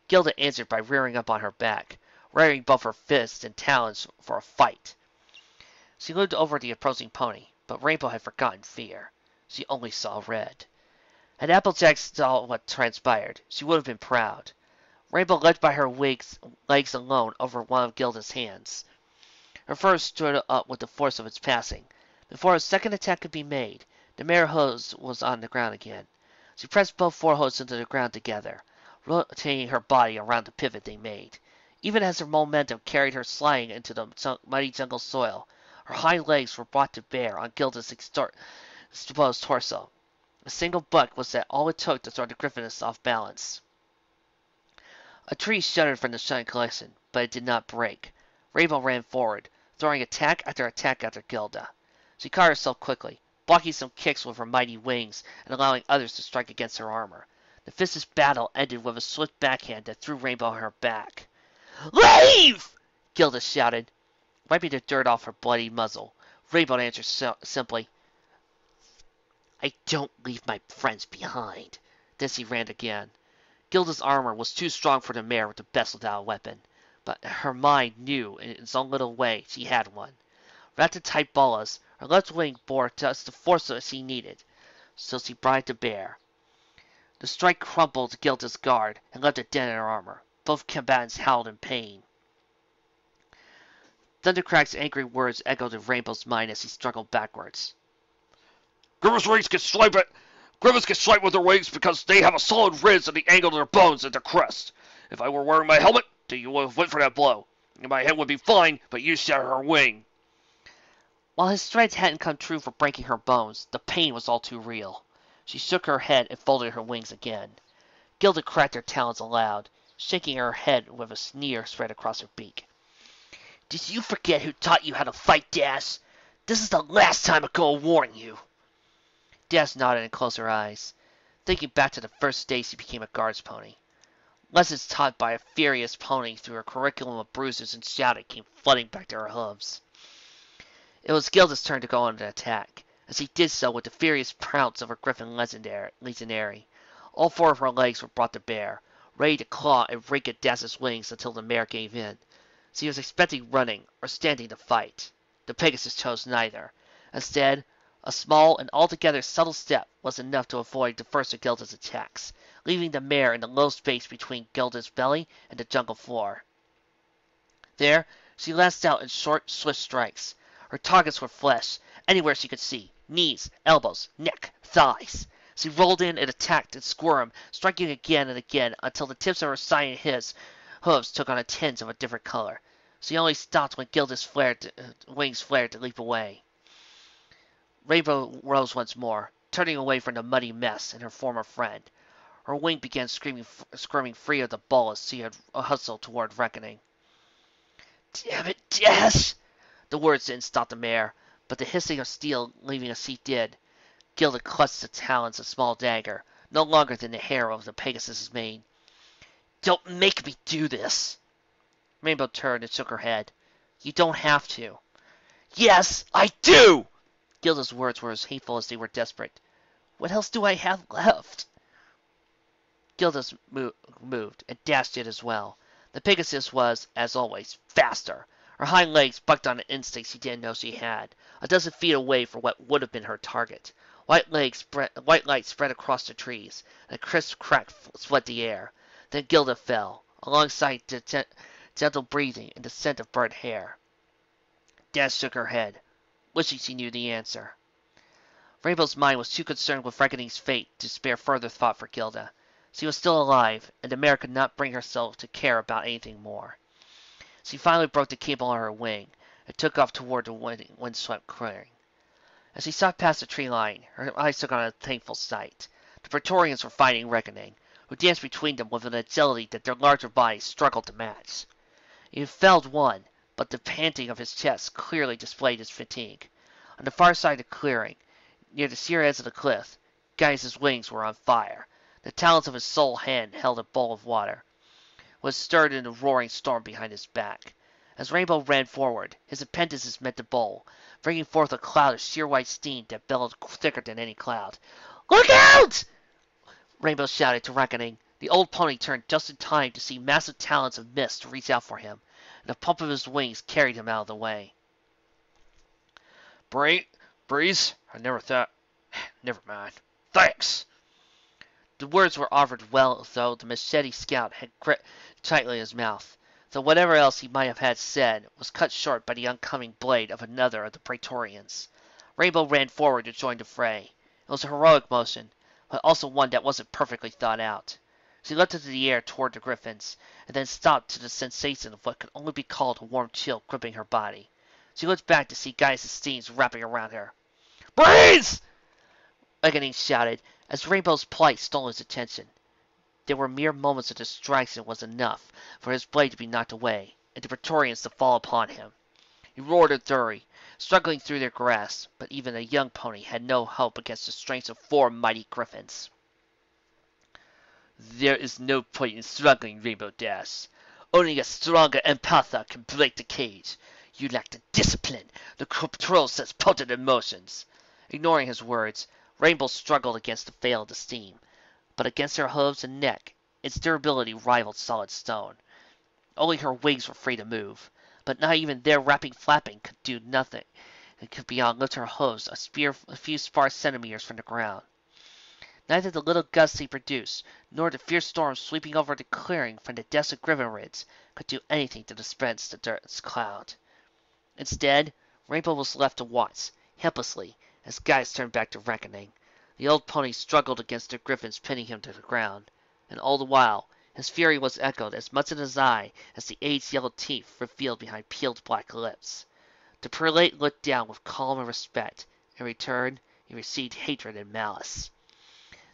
Gilda answered by rearing up on her back, rearing both her fists and talons for a fight. She looked over the approaching pony, but Rainbow had forgotten fear. She only saw red. Had Applejack saw what transpired, she would have been proud. Rainbow leapt by her legs alone over one of Gilda's hands. Her fur stood up with the force of its passing. Before a second attack could be made, the mare hose was on the ground again. She pressed both forehooves into the ground together, rotating her body around the pivot they made. Even as her momentum carried her sliding into the muddy jungle soil, her hind legs were brought to bear on Gilda's exposed torso. A single buck was all it took to throw the Griffiness off balance. A tree shuddered from the sudden collision, but it did not break. Rainbow ran forward, throwing attack after Gilda. She caught herself quickly, blocking some kicks with her mighty wings and allowing others to strike against her armor. The vicious battle ended with a swift backhand that threw Rainbow on her back. "Leave!" Gilda shouted, wiping the dirt off her bloody muzzle. Rainbow answered simply, "I don't leave my friends behind." Then she ran again. Gilda's armor was too strong for the mare with the best without a weapon, but her mind knew in its own little way she had one. Wrapped in tight bolas, her left wing bore just the force that she needed, so she brought it to bear. The strike crumpled Gilda's guard and left a dent in her armor. Both combatants howled in pain. Thundercrack's angry words echoed in Rainbow's mind as he struggled backwards. Griffith's wings get Griffiths get striped with their wings because they have a solid ridge at the angle of their bones at their crest. If I were wearing my helmet, then you would have went for that blow. And my head would be fine, but you shattered her wing. While his threats hadn't come true for breaking her bones, the pain was all too real. She shook her head and folded her wings again. Gilda cracked her talons aloud, shaking her head with a sneer spread across her beak. Did you forget who taught you how to fight, Das? This is the last time I go warning you. Das nodded and closed her eyes, thinking back to the first day she became a guards pony. Lessons taught by a furious pony through her curriculum of bruises and shouting came flooding back to her hooves. It was Gilda's turn to go on an attack, as he did so with the furious pounce of her Griffin legionary. All four of her legs were brought to bear, ready to claw and rake at Das's wings until the mare gave in. She was expecting running or standing to fight. The Pegasus chose neither. Instead, a small and altogether subtle step was enough to avoid the first of Gilda's attacks, leaving the mare in the low space between Gilda's belly and the jungle floor. There, she lashed out in short, swift strikes. Her targets were flesh, anywhere she could see, knees, elbows, neck, thighs. She rolled in and attacked and squirmed, striking again and again until the tips of her silent hooves took on a tinge of a different color. She only stopped when Gilda's wings flared to leap away. Rainbow rose once more, turning away from the muddy mess and her former friend. Her wing began squirming free of the ball as she had hustled toward reckoning. Damn it, Des! The words didn't stop the mare, but the hissing of steel leaving as she did. Gilda clutched the talons a small dagger, no longer than the hair of the Pegasus's mane. Don't make me do this! Rainbow turned and shook her head. You don't have to. Yes, I do! Gilda's words were as hateful as they were desperate. What else do I have left? Gilda's moved, and dashed it as well. The Pegasus was, as always, faster. Her hind legs bucked on an instinct she didn't know she had, a dozen feet away from what would have been her target. White light spread across the trees, and a crisp crack split the air. Then Gilda fell, alongside the gentle breathing and the scent of burnt hair. Dad shook her head, wishing she knew the answer. Rainbow's mind was too concerned with Reckoning's fate to spare further thought for Gilda. She was still alive, and the mare could not bring herself to care about anything more. She finally broke the cable on her wing, and took off toward the windswept clearing. As she shot past the tree line, her eyes took on a thankful sight. The Praetorians were fighting Reckoning, who danced between them with an agility that their larger bodies struggled to match. He had felled one, but the panting of his chest clearly displayed his fatigue. On the far side of the clearing, near the sheer edge of the cliff, Gaius' wings were on fire. The talons of his sole hand held a bowl of water, was stirred in a roaring storm behind his back. As Rainbow ran forward, his appendages met the bowl, bringing forth a cloud of sheer white steam that bellowed thicker than any cloud. Look out! Rainbow shouted to Reckoning. The old pony turned just in time to see massive talons of mist reach out for him, and a pump of his wings carried him out of the way. Breeze? I never thought... Never mind. Thanks! The words were offered well, though the machete scout had gripped tightly in his mouth, though whatever else he might have had said was cut short by the oncoming blade of another of the Praetorians. Rainbow ran forward to join the fray. It was a heroic motion, but also one that wasn't perfectly thought out. She leapt into the air toward the griffins, and then stopped to the sensation of what could only be called a warm chill gripping her body. She looked back to see Gaius' steams wrapping around her. "Brains!" Reckoning shouted, as Rainbow's plight stole his attention. There were mere moments of distraction was enough for his blade to be knocked away, and the Praetorians to fall upon him. He roared at Thury, struggling through their grasp, but even a young pony had no hope against the strength of 4 mighty griffins. "There is no point in struggling, Rainbow Dash. Only a stronger empatha can break the cage. You lack the discipline that controls such potent emotions." Ignoring his words, Rainbow struggled against the veil of the steam, but against her hooves and neck, its durability rivaled solid stone. Only her wings were free to move, but not even their rapid flapping could do nothing. It could beyond lift her hooves a few sparse centimeters from the ground. Neither the little gusts he produced, nor the fierce storm sweeping over the clearing from the desolate griffin could do anything to dispense the dense cloud. Instead, Rainbow was left to watch, helplessly, as Gaius turned back to reckoning. The old pony struggled against the griffins pinning him to the ground, and all the while his fury was echoed as much in his eye as the aged yellow teeth revealed behind peeled black lips. The prelate looked down with calm and respect. In return, he received hatred and malice.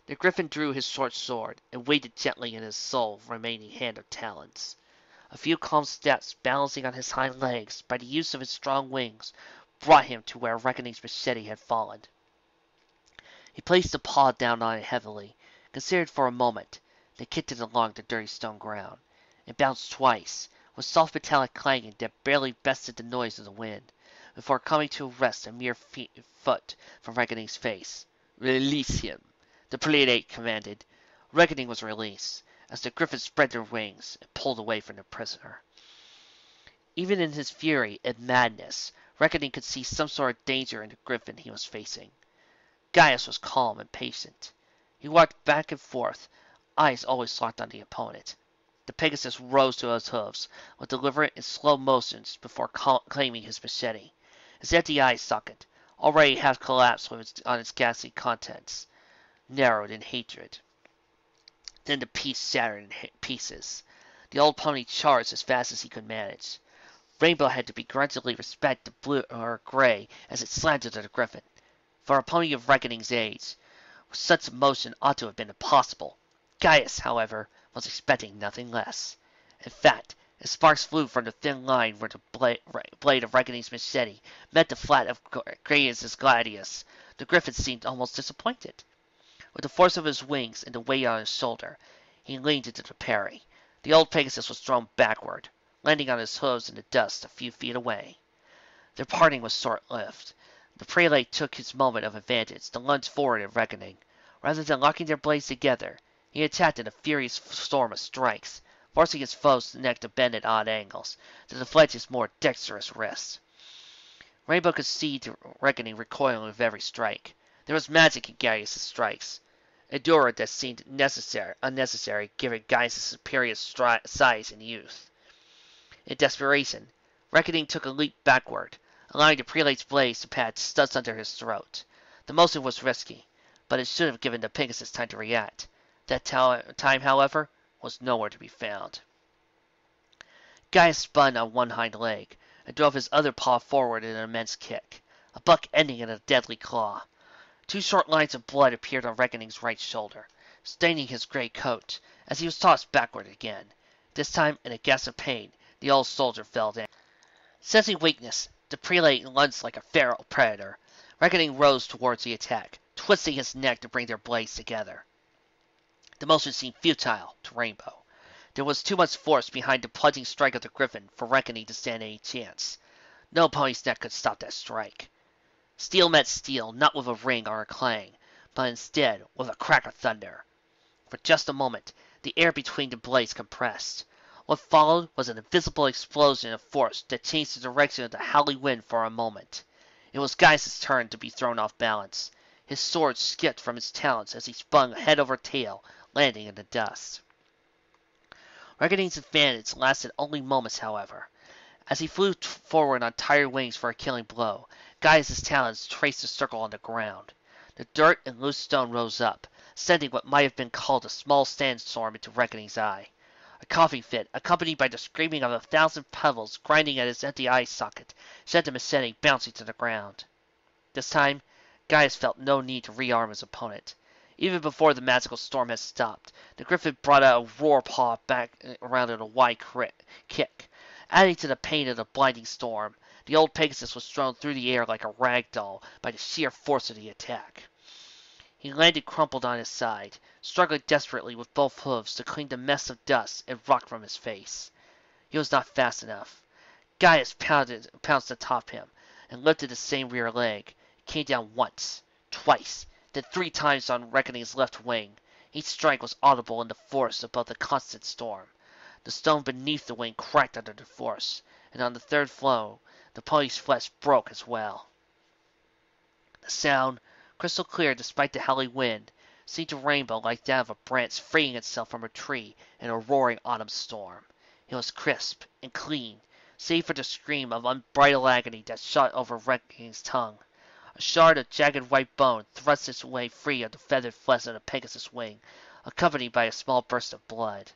The griffin drew his short sword, and waited gently in his sole remaining hand of talons. A few calm steps, balancing on his hind legs by the use of his strong wings, brought him to where Reckoning's machete had fallen. He placed the paw down on it heavily, considered for a moment, then kicked it along the dirty stone ground. It bounced twice, with soft metallic clanging that barely bested the noise of the wind, before coming to rest a mere foot from Reckoning's face. "Release him," the prelate commanded. Reckoning was released, as the griffins spread their wings and pulled away from the prisoner. Even in his fury and madness, Reckoning could see some sort of danger in the griffin he was facing. Gaius was calm and patient. He walked back and forth, eyes always locked on the opponent. The Pegasus rose to his hoofs with deliberate and slow motions before claiming his machete. His empty eyes socket, already half collapsed on its ghastly contents, narrowed in hatred. Then the piece shattered in pieces. The old pony charged as fast as he could manage. Rainbow had to begrudgingly respect the blue or gray as it slammed into the griffin. For a pony of Reckoning's age, such motion ought to have been impossible. Gaius, however, was expecting nothing less. In fact, as sparks flew from the thin line where the blade of Reckoning's machete met the flat of Gaius's gladius, the griffin seemed almost disappointed. With the force of his wings and the weight on his shoulder, he leaned into the parry. The old Pegasus was thrown backward, landing on his hooves in the dust a few feet away. Their parting was short-lived. The prelate took his moment of advantage to lunge forward at Reckoning. Rather than locking their blades together, he attacked in a furious storm of strikes, forcing his foe's neck to bend at odd angles, to deflect his more dexterous wrists. Rainbow could see the Reckoning recoiling with every strike. There was magic in Gaius' strikes, a dura that seemed unnecessary given Gaius' superior size and youth. In desperation, Reckoning took a leap backward, allowing the prelate's blades to pass just under his throat. The motion was risky, but it should have given the Pegasus time to react. That time, however, was nowhere to be found. Gaius spun on one hind leg, and drove his other paw forward in an immense kick, a buck ending in a deadly claw. 2 short lines of blood appeared on Reckoning's right shoulder, staining his gray coat, as he was tossed backward again. This time, in a gasp of pain, the old soldier fell down. Sensing weakness, the prelate lunged like a feral predator. Reckoning rose towards the attack, twisting his neck to bring their blades together. The motion seemed futile to Rainbow. There was too much force behind the plunging strike of the griffin for Reckoning to stand any chance. No pony's neck could stop that strike. Steel met steel, not with a ring or a clang, but instead with a crack of thunder. For just a moment, the air between the blades compressed. What followed was an invisible explosion of force that changed the direction of the howling wind for a moment. It was Gaius' turn to be thrown off balance. His sword skipped from his talons as he spun head over tail, landing in the dust. Reckoning's advantage lasted only moments, however. As he flew forward on tired wings for a killing blow, Gaius' talons traced a circle on the ground. The dirt and loose stone rose up, sending what might have been called a small sandstorm into Reckoning's eye. A coughing fit, accompanied by the screaming of 1,000 pebbles grinding at his empty eye socket, sent him ascending, bouncing to the ground. This time, Gaius felt no need to rearm his opponent. Even before the magical storm had stopped, the griffin brought out a roar paw back around in a wide kick. Adding to the pain of the blinding storm, the old Pegasus was thrown through the air like a rag doll by the sheer force of the attack. He landed crumpled on his side, struggling desperately with both hooves to clean the mess of dust and rock from his face. He was not fast enough. Gaius pounced atop him and lifted the same rear leg. It came down once, twice, then 3 times on Reckoning's left wing. Each strike was audible in the forest above the constant storm. The stone beneath the wing cracked under the force, and on the third blow, the pony's flesh broke as well. The sound, crystal clear despite the howling wind, seemed to Rainbow like that of a branch freeing itself from a tree in a roaring autumn storm. It was crisp and clean, save for the scream of unbridled agony that shot over Reckoning's tongue. A shard of jagged white bone thrust its way free of the feathered flesh of the Pegasus' wing, accompanied by a small burst of blood.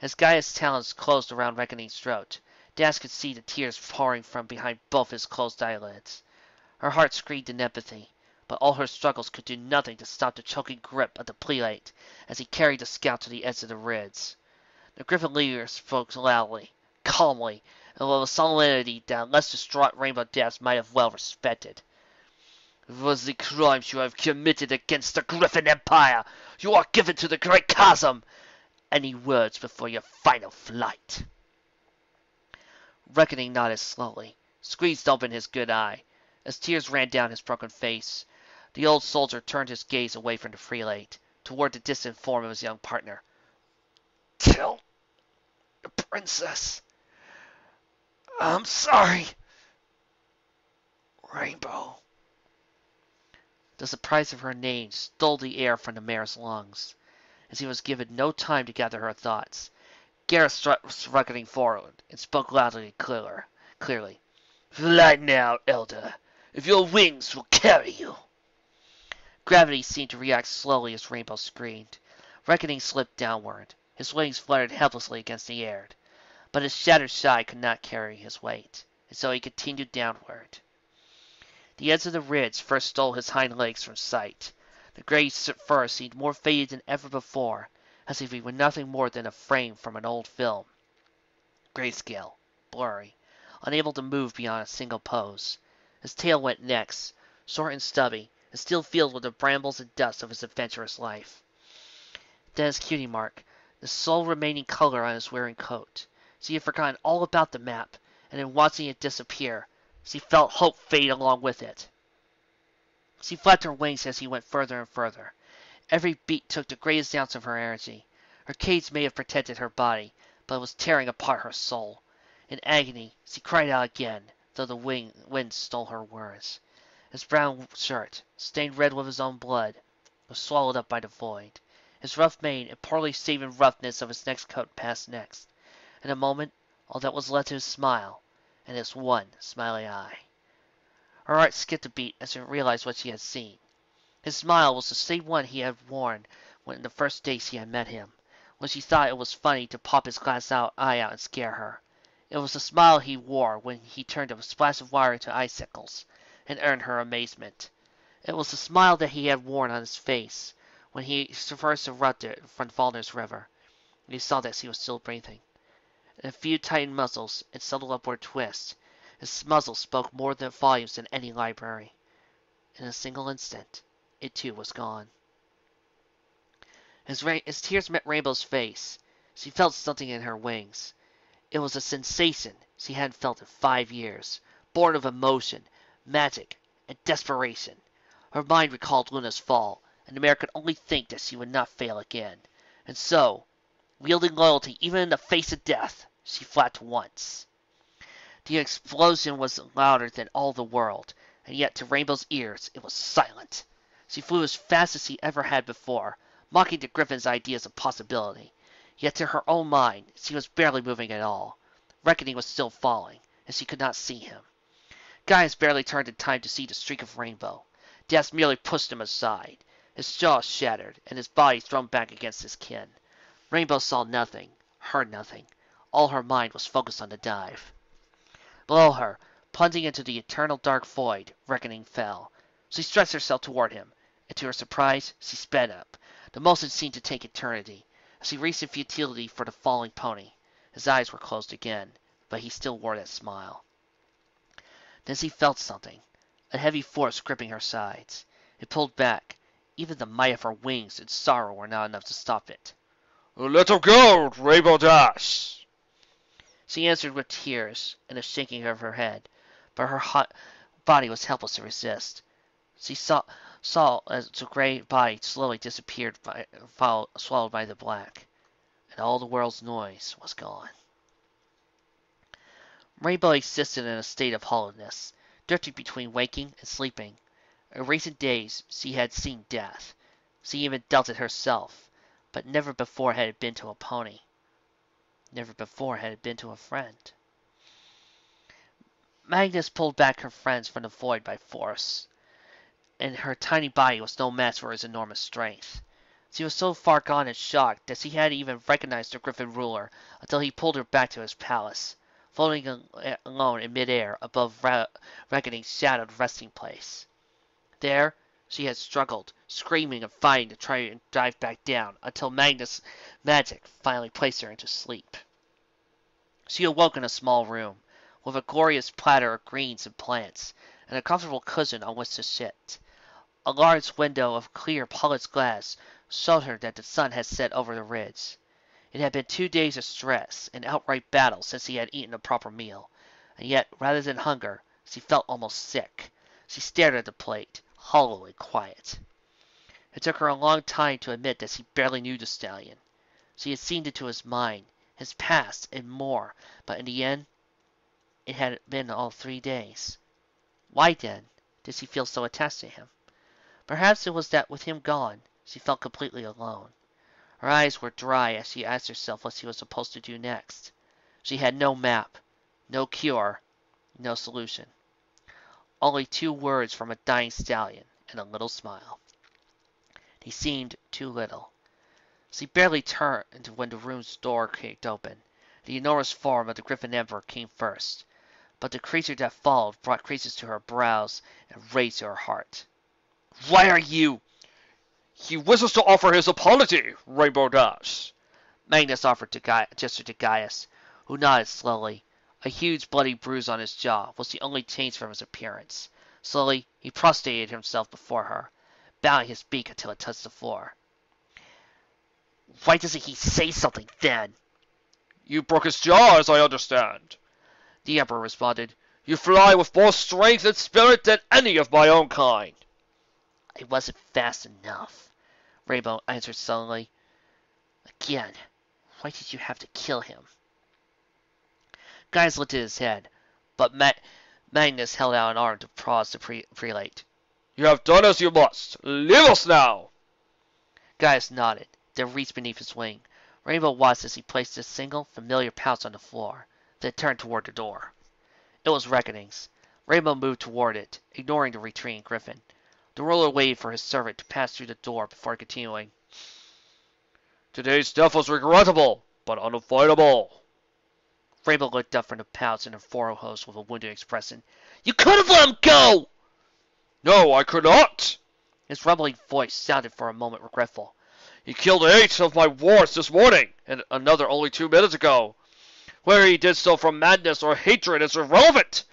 As Gaius' talons closed around Reckoning's throat, Dash could see the tears pouring from behind both his closed eyelids. Her heart screamed in empathy, but all her struggles could do nothing to stop the choking grip of the prelate as he carried the scout to the edge of the ridge. The griffin leader spoke loudly, calmly, and with a solemnity that a less distraught Rainbow Dash might have well respected. "For the crimes you have committed against the Griffin Empire, you are given to the Great Chasm. Any words before your final flight?" Reckoning nodded slowly, squeezed open his good eye. As tears ran down his broken face, the old soldier turned his gaze away from the prelate, toward the distant form of his young partner. "Tell the princess I'm sorry, Rainbow." The surprise of her name stole the air from the mare's lungs. As he was given no time to gather her thoughts, Gareth thrust Reckoning forward and spoke loudly and clearly. "Fly now, elder, if your wings will carry you." Gravity seemed to react slowly as Rainbow screamed. Reckoning slipped downward. His wings fluttered helplessly against the air, but his shattered side could not carry his weight, and so he continued downward. The edge of the ridge first stole his hind legs from sight. The gray fur seemed more faded than ever before, as if he were nothing more than a frame from an old film. Grayscale, blurry, unable to move beyond a single pose. His tail went next, short and stubby, and still filled with the brambles and dust of his adventurous life. Then his cutie mark, the sole remaining color on his wearing coat. She had forgotten all about the map, and in watching it disappear, she felt hope fade along with it. She flapped her wings as he went further and further. Every beat took the greatest ounce of her energy. Her cage may have protected her body, but it was tearing apart her soul. In agony, she cried out again, though the wind stole her words. His brown shirt, stained red with his own blood, was swallowed up by the void. His rough mane and poorly shaven roughness of his next coat passed next. In a moment, all that was left was his smile, and his one smiling eye. Her heart skipped a beat as she realized what she had seen. His smile was the same one he had worn when the first day she had met him, when she thought it was funny to pop his eye out and scare her. It was the smile he wore when he turned a splash of water into icicles, and earned her amazement. It was the smile that he had worn on his face when he first erupted from Falner's River, and he saw that she was still breathing. In a few tightened muscles and subtle upward twists, his muzzle spoke more volumes than any library. In a single instant, it too was gone. As tears met Rainbow's face, she felt something in her wings. It was a sensation she hadn't felt in 5 years, born of emotion, magic, and desperation. Her mind recalled Luna's fall, and the mare could only think that she would not fail again. And so, wielding loyalty even in the face of death, she flapped once. The explosion was louder than all the world, and yet to Rainbow's ears it was silent. She flew as fast as she ever had before, mocking the griffin's ideas of possibility. Yet to her own mind she was barely moving at all. Reckoning was still falling, and she could not see him. Gaius barely turned in time to see the streak of rainbow. Das merely pushed him aside. His jaw shattered, and his body thrown back against his kin. Rainbow saw nothing, heard nothing. All her mind was focused on the dive. Below her, plunging into the eternal dark void, reckoning fell. She stretched herself toward him, and to her surprise, she sped up. The motion seemed to take eternity. As she reached the futility for the falling pony, his eyes were closed again, but he still wore that smile. Then she felt something, a heavy force gripping her sides. It pulled back. Even the might of her wings and sorrow were not enough to stop it.
Let her go, Rainbow Dash!
She answered with tears and a shaking of her head, but her hot body was helpless to resist. She saw as the gray body slowly disappeared, swallowed by the black, and all the world's noise was gone. Rainbow existed in a state of hollowness, drifting between waking and sleeping. In recent days she had seen death. She even dealt it herself, but never before had it been to a pony. Never before had it been to a friend. Magnus pulled back her friends from the void by force, and her tiny body was no match for his enormous strength. She was so far gone in shock that she hadn't even recognized the Griffin ruler until he pulled her back to his palace, floating alone in midair above Reckoning's shadowed resting place. There, she had struggled, screaming and fighting to try and dive back down, until Magnus' magic finally placed her into sleep. She awoke in a small room, with a glorious platter of greens and plants, and a comfortable cushion on which to sit. A large window of clear polished glass showed her that the sun had set over the ridge. It had been 2 days of stress and outright battle since she had eaten a proper meal, and yet, rather than hunger, she felt almost sick. She stared at the plate, hollow and quiet. It took her a long time to admit that she barely knew the stallion. She had seen into his mind, his past, and more, but in the end, it had been all 3 days. Why, then, did she feel so attached to him? Perhaps it was that with him gone, she felt completely alone. Her eyes were dry as she asked herself what she was supposed to do next. She had no map, no cure, no solution. Only 2 words from a dying stallion and a little smile. They seemed too little. She barely turned when the room's door kicked open. The enormous form of the Griffin Emperor came first, but the creature that followed brought creases to her brows and rage to her heart.
Why are you? He wishes to offer his apology, Rainbow Dash.
Magnus gestured to Gaius, who nodded slowly. A huge bloody bruise on his jaw was the only change from his appearance. Slowly, he prostrated himself before her, bowing his beak until it touched the floor. Why doesn't he say something, then?
You broke his jaw, as I understand.
The Emperor responded.
You fly with more strength and spirit than any of my own kind.
I wasn't fast enough, Rainbow answered sullenly. Again, why did you have to kill him? Gaius lifted his head, but Magnus held out an arm to pause the prelate.
You have done as you must. Leave us now.
Gaius nodded, then reached beneath his wing. Rainbow watched as he placed a single, familiar pouch on the floor, then turned toward the door. It was Reckoning's. Rainbow moved toward it, ignoring the retreating Griffin. The ruler waited for his servant to pass through the door before continuing.
Today's death was regrettable, but unavoidable.
Rainbow looked up from the pouch in her forehead with a wounded expression. You could have let him go!
No, I could not!
His rumbling voice sounded for a moment regretful.
He killed 8 of my wards this morning, and another only 2 minutes ago. Whether he did so from madness or hatred is irrelevant.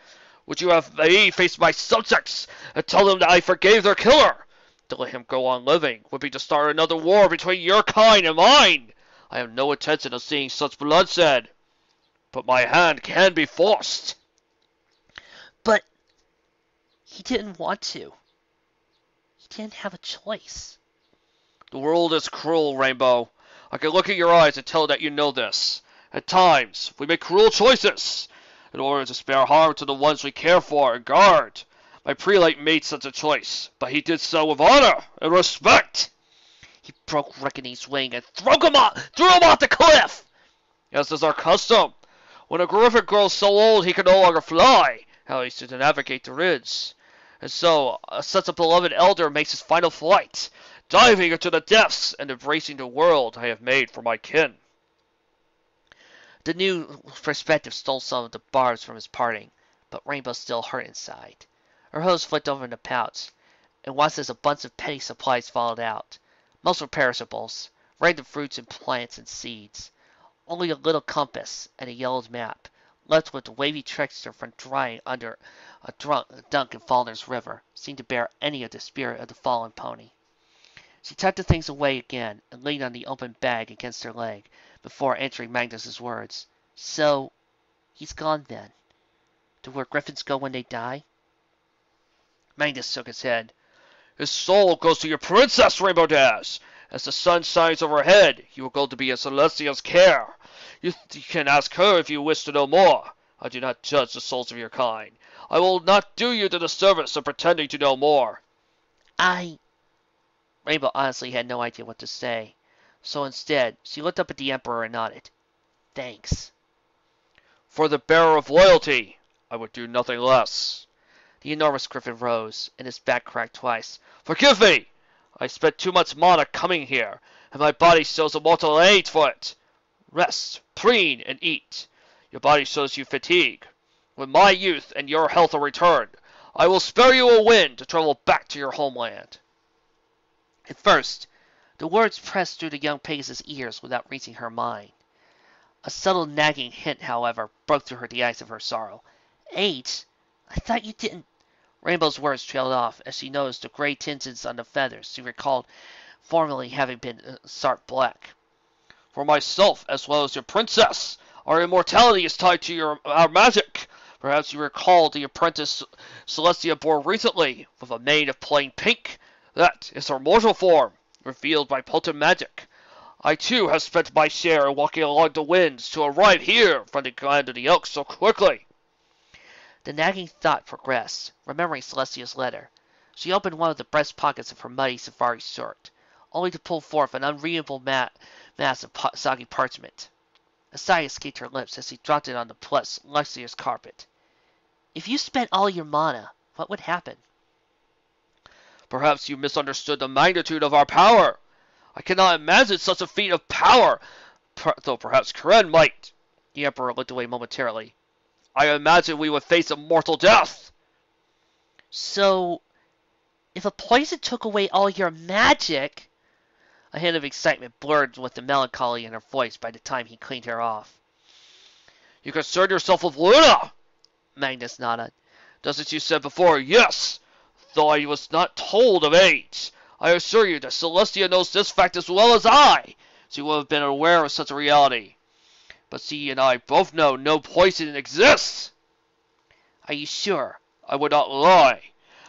Would you have me face my subjects and tell them that I forgave their killer? To let him go on living would be to start another war between your kind and mine. I have no intention of seeing such bloodshed. But my hand can be forced.
But he didn't want to. He didn't have a choice.
The world is cruel, Rainbow. I can look at your eyes and tell that you know this. At times, we make cruel choices in order to spare harm to the ones we care for and guard. My prelate made such a choice, but he did so with honor and respect.
He broke Reckoning's wing and threw him off the cliff.
As is our custom. When a griffin grows so old he can no longer fly, at least to navigate the ridge. And so, such a beloved elder makes his final flight, diving into the depths and embracing the world I have made for my kin.
The new perspective stole some of the barbs from his parting, but Rainbow still hurt inside. Her hose flipped over in the pouch, and watched as a bunch of petty supplies followed out. Most were perishables, random fruits and plants and seeds. Only a little compass and a yellowed map, left with the wavy texture from drying under a dunk in Falner's River, seemed to bear any of the spirit of the fallen pony. She tucked the things away again and leaned on the open bag against her leg before answering Magnus's words. So, he's gone then. To where griffins go when they die?
Magnus shook his head. His soul goes to your princess, Rainbow Dash. As the sun shines overhead, he will go to be in Celestia's care. You can ask her if you wish to know more. I do not judge the souls of your kind. I will not do you the disservice of pretending to know more.
Rainbow honestly had no idea what to say. So instead, she looked up at the Emperor and nodded. Thanks.
For the bearer of loyalty, I would do nothing less.
The enormous griffin rose, and his back cracked twice.
Forgive me! I spent too much mana coming here, and my body shows a mortal age for it. Rest, preen, and eat. Your body shows you fatigue. When my youth and your health are returned, I will spare you a wind to travel back to your homeland.
At first, the words pressed through the young Pegasus' ears without reaching her mind. A subtle nagging hint, however, broke through the eyes of her sorrow. Age? I thought you didn't. Rainbow's words trailed off as she noticed the gray tinges on the feathers she recalled formerly having been stark black.
For myself, as well as your princess, our immortality is tied to our magic. Perhaps you recall the apprentice Celestia bore recently, with a mane of plain pink. That is her mortal form, revealed by potent magic. I too have spent my share in walking along the winds to arrive here from the land of the Elks so quickly.
The nagging thought progressed, remembering Celestia's letter. She opened one of the breast pockets of her muddy safari shirt, only to pull forth an unreadable mass of soggy parchment. A sigh escaped her lips as she dropped it on the plush, luxurious carpet. If you spent all your mana, what would happen?
Perhaps you misunderstood the magnitude of our power. I cannot imagine such a feat of power, though perhaps Karen might. The Emperor looked away momentarily. I imagine we would face a mortal death.
So, if a poison took away all your magic... A hint of excitement blurred with the melancholy in her voice by the time he cleaned her off.
You concern yourself with Luna?
Magnus nodded.
Just as you said before, yes, though I was not told of age. I assure you that Celestia knows this fact as well as I. She would have been aware of such a reality. But she and I both know no poison exists.
Are you sure?
I would not lie.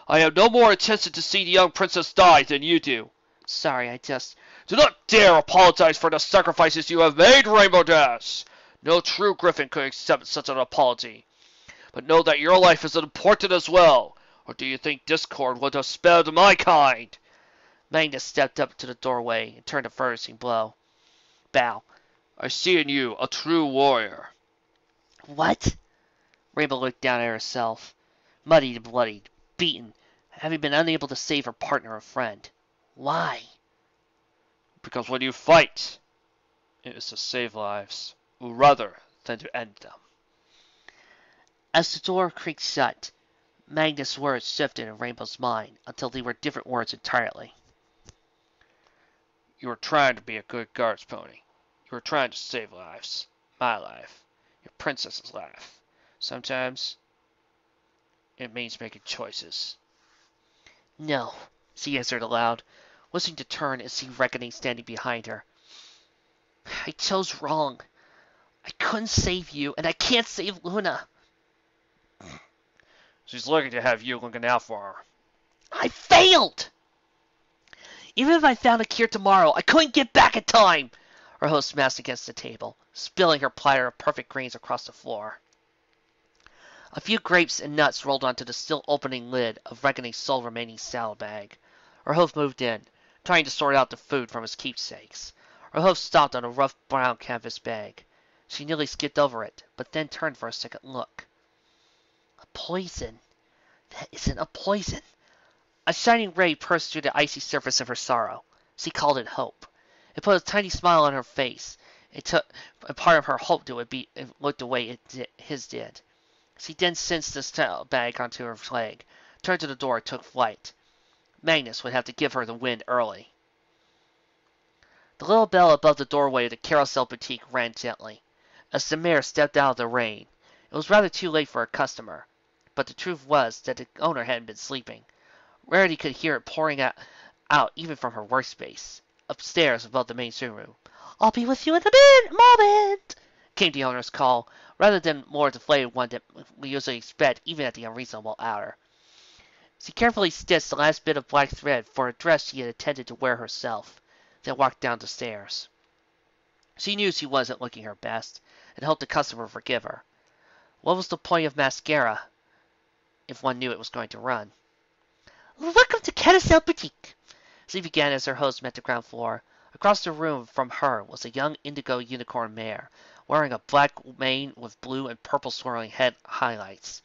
I have no more intention to see the young princess die than you do.
Sorry, I just...
Do not dare apologize for the sacrifices you have made, Rainbow Dash. No true griffin could accept such an apology. But know that your life is important as well. Or do you think discord would have spared my kind?
Magnus stepped up to the doorway and turned a furnishing bow.
I see in you a true warrior.
What? Rainbow looked down at herself. Muddied and bloodied, beaten, having been unable to save her partner or friend. Why?
Because when you fight, it is to save lives, rather than to end them.
As the door creaked shut, Magnus' words shifted in Rainbow's mind until they were different words entirely.
You were trying to be a good guards pony. You were trying to save lives. My life. Your princess's life. Sometimes, it means making choices.
No, she answered aloud, wishing to turn and see Reckoning standing behind her. I chose wrong. I couldn't save you, and I can't save Luna.
She's lucky to have you looking out for her.
I failed! Even if I found a cure tomorrow, I couldn't get back in time! Her host smashed against the table, spilling her platter of perfect grains across the floor. A few grapes and nuts rolled onto the still opening lid of Reckoning's sole remaining salad bag. Her hoof moved in, trying to sort out the food from his keepsakes. Her hoof stopped on a rough brown canvas bag. She nearly skipped over it, but then turned for a second look. A poison. That isn't a poison. A shining ray pierced through the icy surface of her sorrow. She called it hope. It put a tiny smile on her face. It took a part of her hope to be it looked the way his did. She then cinched the bag onto her leg, turned to the door, and took flight. Magnus would have to give her the wind early. The little bell above the doorway of the Carousel Boutique rang gently. As the mare stepped out of the rain, it was rather too late for a customer, but the truth was that the owner hadn't been sleeping. Rarity could hear it pouring out even from her workspace, upstairs above the main sitting room. "I'll be with you in a moment," came the owner's call, rather than more deflated one that we usually expect even at the unreasonable hour. She carefully stitched the last bit of black thread for a dress she had intended to wear herself, then walked down the stairs. She knew she wasn't looking her best, and hoped the customer would forgive her. What was the point of mascara if one knew it was going to run? "Welcome to Carousel Boutique," she began as her host met the ground floor. Across the room from her was a young indigo unicorn mare, wearing a black mane with blue and purple swirling head highlights.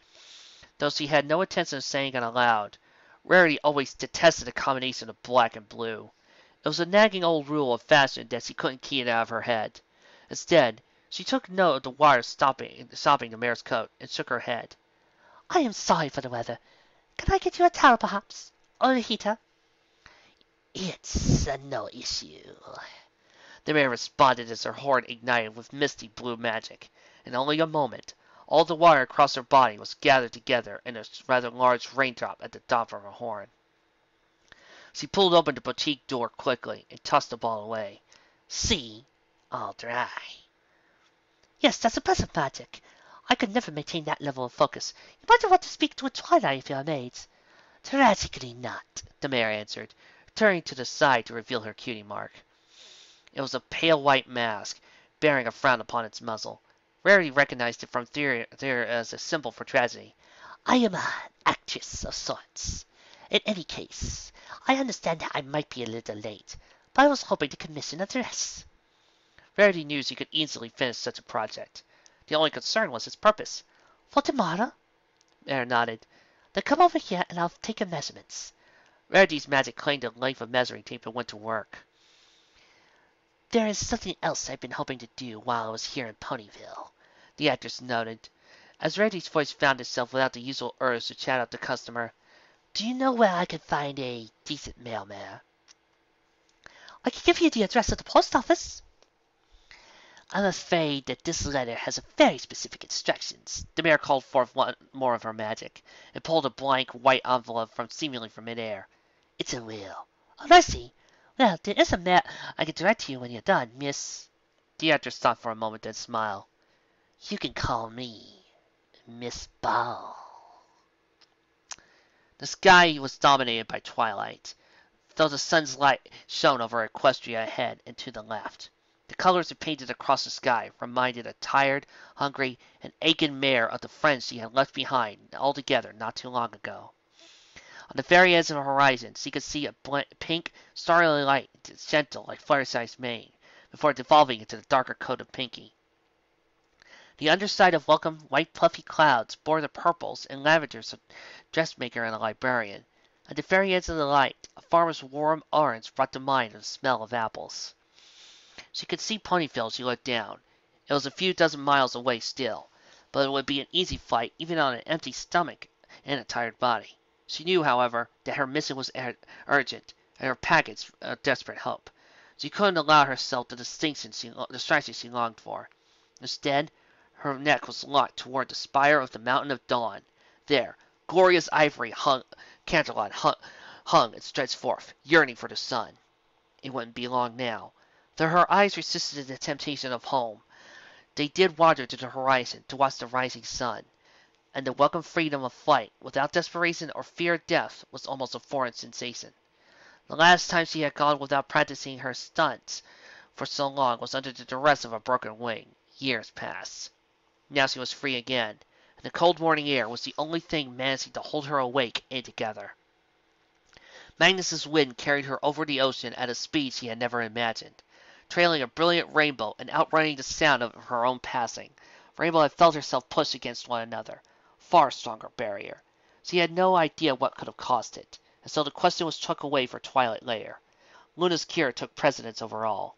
Though she had no intention of saying it aloud, Rarity always detested the combination of black and blue. It was a nagging old rule of fashion that she couldn't key it out of her head. Instead, she took note of the wires stopping the mare's coat, and shook her head. "I am sorry for the weather. Can I get you a towel, perhaps? Or a heater?" "It's no issue," the mare responded as her horn ignited with misty blue magic. In only a moment, all the wire across her body was gathered together in a rather large raindrop at the top of her horn. She pulled open the boutique door quickly and tossed the ball away. "See? All dry." "Yes, that's a present magic. I could never maintain that level of focus. You might want to speak to a Twilight if you're maids." "Tragically not," the mare answered, turning to the side to reveal her cutie mark. It was a pale white mask, bearing a frown upon its muzzle. Rarity recognized it from there as a symbol for tragedy. "I am an actress of sorts. In any case, I understand that I might be a little late, but I was hoping to commission a dress." Rarity knew she could easily finish such a project. The only concern was its purpose. "For tomorrow?" Mare nodded. "Then come over here and I'll take your measurements." Rarity's magic claimed the length of measuring tape and went to work. "There is something else I've been hoping to do while I was here in Ponyville," the actress noted. As Rarity's voice found itself without the usual urge to chat up the customer, "Do you know where I can find a decent mailman?" "I can give you the address of the post office." "I'm afraid that this letter has very specific instructions." The mare called forth one more of her magic, and pulled a blank white envelope seemingly from midair. "It's a will." "Oh, I see. Well, there is a map I can direct to you when you're done, Miss—" The actress thought for a moment, then smiled. "You can call me Miss Ball." The sky was dominated by twilight, though the sun's light shone over Equestria ahead and to the left. The colors it painted across the sky reminded a tired, hungry, and aching mare of the friends she had left behind altogether not too long ago. On the very edge of the horizon she could see a pink, starry light, gentle like Fireside Mane, before devolving into the darker coat of Pinky. The underside of welcome white puffy clouds bore the purples and lavenders of dressmaker and a librarian. At the very edge of the light, a farmer's warm orange brought to mind the smell of apples. She could see Ponyville as she looked down. It was a few dozen miles away still, but it would be an easy flight even on an empty stomach and a tired body. She knew, however, that her mission was urgent, and her package a desperate hope. She couldn't allow herself the distraction she longed for. Instead, her neck was locked toward the spire of the Mountain of Dawn. There, glorious ivory candlelight hung and stretched forth, yearning for the sun. It wouldn't be long now. Though her eyes resisted the temptation of home, they did wander to the horizon to watch the rising sun, and the welcome freedom of flight, without desperation or fear of death, was almost a foreign sensation. The last time she had gone without practicing her stunts for so long was under the duress of a broken wing. Years passed. Now she was free again, and the cold morning air was the only thing managing to hold her awake and together. Magnus's wind carried her over the ocean at a speed she had never imagined, trailing a brilliant rainbow and outrunning the sound of her own passing. Rainbow had felt herself push against one another. Far stronger barrier. so he had no idea what could have caused it, and so the question was chucked away for Twilight later. Luna's cure took precedence over all.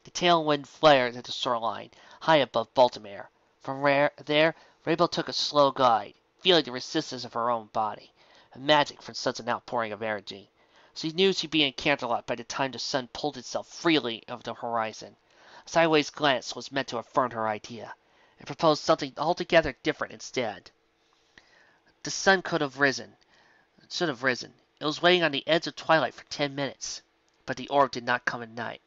The tailwind flared at the shoreline, high above Baltimore. From there, Rainbow took a slow glide, feeling the resistance of her own body, and magic from such an outpouring of energy. She knew she'd be in Canterlot by the time the sun pulled itself freely over the horizon. A sideways glance was meant to affirm her idea. It proposed something altogether different instead. The sun should have risen. It was waiting on the edge of twilight for 10 minutes, but the orb did not come at night.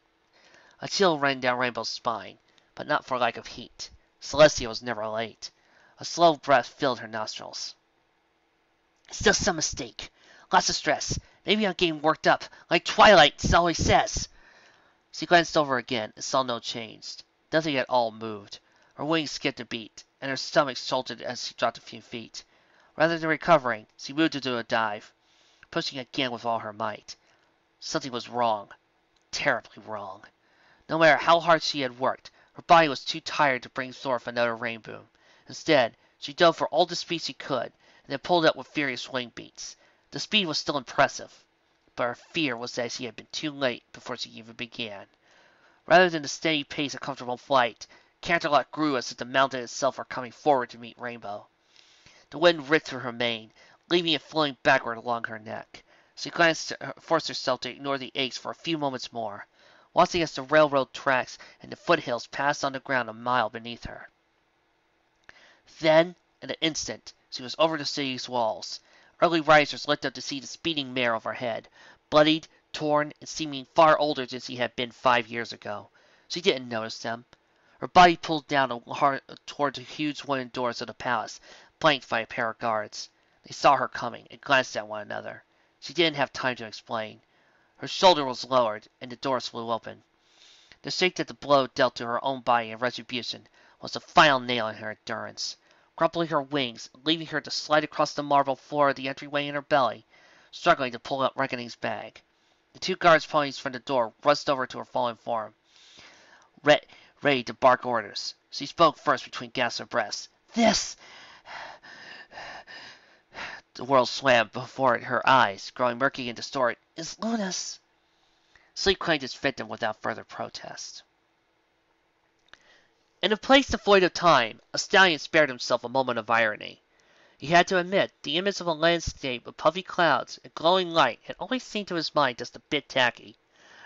A chill ran down Rainbow's spine, but not for lack of heat. Celestia was never late. A slow breath filled her nostrils. It's just some mistake. Lots of stress. Maybe I'm getting worked up, like Twilight always says. She glanced over again and saw no change. Nothing at all moved. Her wings skipped a beat, and her stomach jolted as she dropped a few feet. Rather than recovering, she moved to do a dive, pushing again with all her might. Something was wrong. Terribly wrong. No matter how hard she had worked, her body was too tired to bring forth another rainbow. Instead, she dove for all the speed she could, and then pulled up with furious wing beats. The speed was still impressive, but her fear was that she had been too late before she even began. Rather than the steady pace of comfortable flight, Canterlot grew as if the mountain itself were coming forward to meet Rainbow. The wind ripped through her mane, leaving it flowing backward along her neck. She forced herself to ignore the aches for a few moments more, watching as the railroad tracks and the foothills passed on the ground a mile beneath her. Then, in an instant, she was over the city's walls. Early risers looked up to see the speeding mare overhead, bloodied, torn, and seeming far older than she had been 5 years ago. She didn't notice them. Her body pulled down toward the huge wooden doors of the palace, flanked by a pair of guards. They saw her coming and glanced at one another. She didn't have time to explain. Her shoulder was lowered, and the doors flew open. The shake that the blow dealt to her own body in retribution was the final nail in her endurance. Crumpling her wings, leaving her to slide across the marble floor of the entryway in her belly, struggling to pull up Reckoning's bag. The two guards ponies from the door rushed over to her fallen form, ready to bark orders. She spoke first between gasps of breath. This! The world swam before her eyes, growing murky and distorted. Is Luna's. Sleep claimed its victim without further protest. In a place devoid of time, a stallion spared himself a moment of irony. He had to admit the image of a landscape of puffy clouds and glowing light had always seemed to his mind just a bit tacky.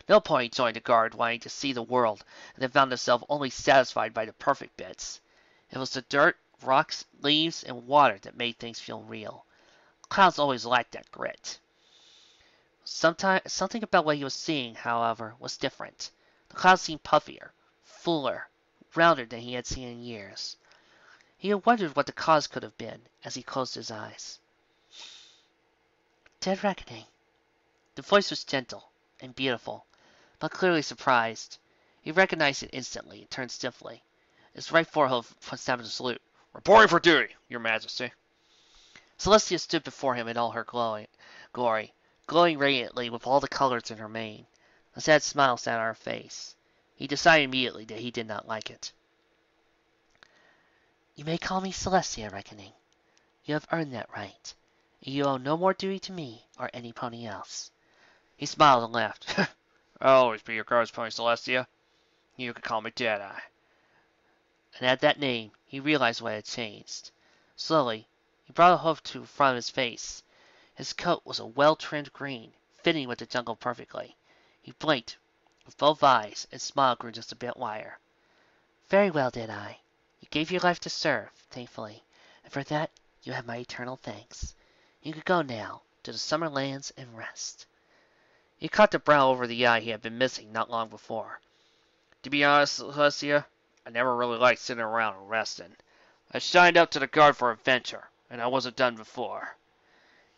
No pony joined the guard wanting to see the world and then found himself only satisfied by the perfect bits. It was the dirt, rocks, leaves, and water that made things feel real. Clouds always lacked that grit. Something about what he was seeing, however, was different. The clouds seemed puffier, fuller, rounder than he had seen in years. He had wondered what the cause could have been as he closed his eyes. Dead Reckoning. The voice was gentle and beautiful, but clearly surprised. He recognized it instantly and turned stiffly. His right forehead punched down to salute.
Reporting for duty, Your Majesty.
Celestia stood before him in all her glory, glowing radiantly with all the colors in her mane. A sad smile sat on her face. He decided immediately that he did not like it. You may call me Celestia, Reckoning. You have earned that right. You owe no more duty to me or any pony else. He smiled and laughed.
I'll always be your guard's pony, Celestia. You can call me Deadeye.
And at that name, he realized what had changed. Slowly, he brought a hoof to front of his face. His coat was a well-trimmed green, fitting with the jungle perfectly. He blinked with both eyes, and smile grew just a bit wider. Very well, Deadeye. You gave your life to serve, thankfully, and for that you have my eternal thanks. You can go now to the summer lands and rest. He caught the brow over the eye he had been missing not long before.
To be honest, Celestia, I never really liked sitting around and resting. I signed up to the guard for adventure, and I wasn't done before.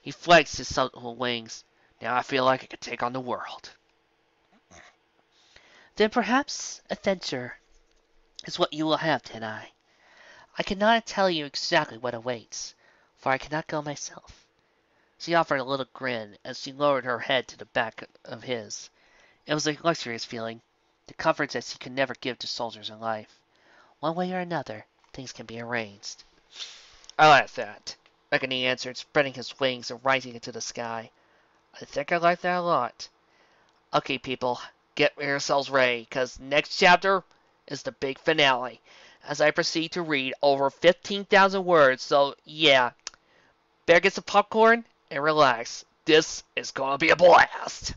He flexed his supple wings.
Now I feel like I could take on the world.
Then perhaps adventure is what you will have, Deadeye. I cannot tell you exactly what awaits, for I cannot go myself. She offered a little grin as she lowered her head to the back of his. It was a luxurious feeling, the comforts that she could never give to soldiers in life. One way or another, things can be arranged.
I like that.
Reckoning answered, spreading his wings and rising into the sky. I think I like that a lot. Okay, people, get yourselves ready, because next chapter is the big finale, as I proceed to read over 15,000 words, so yeah, better get some popcorn and relax. This is going to be a blast.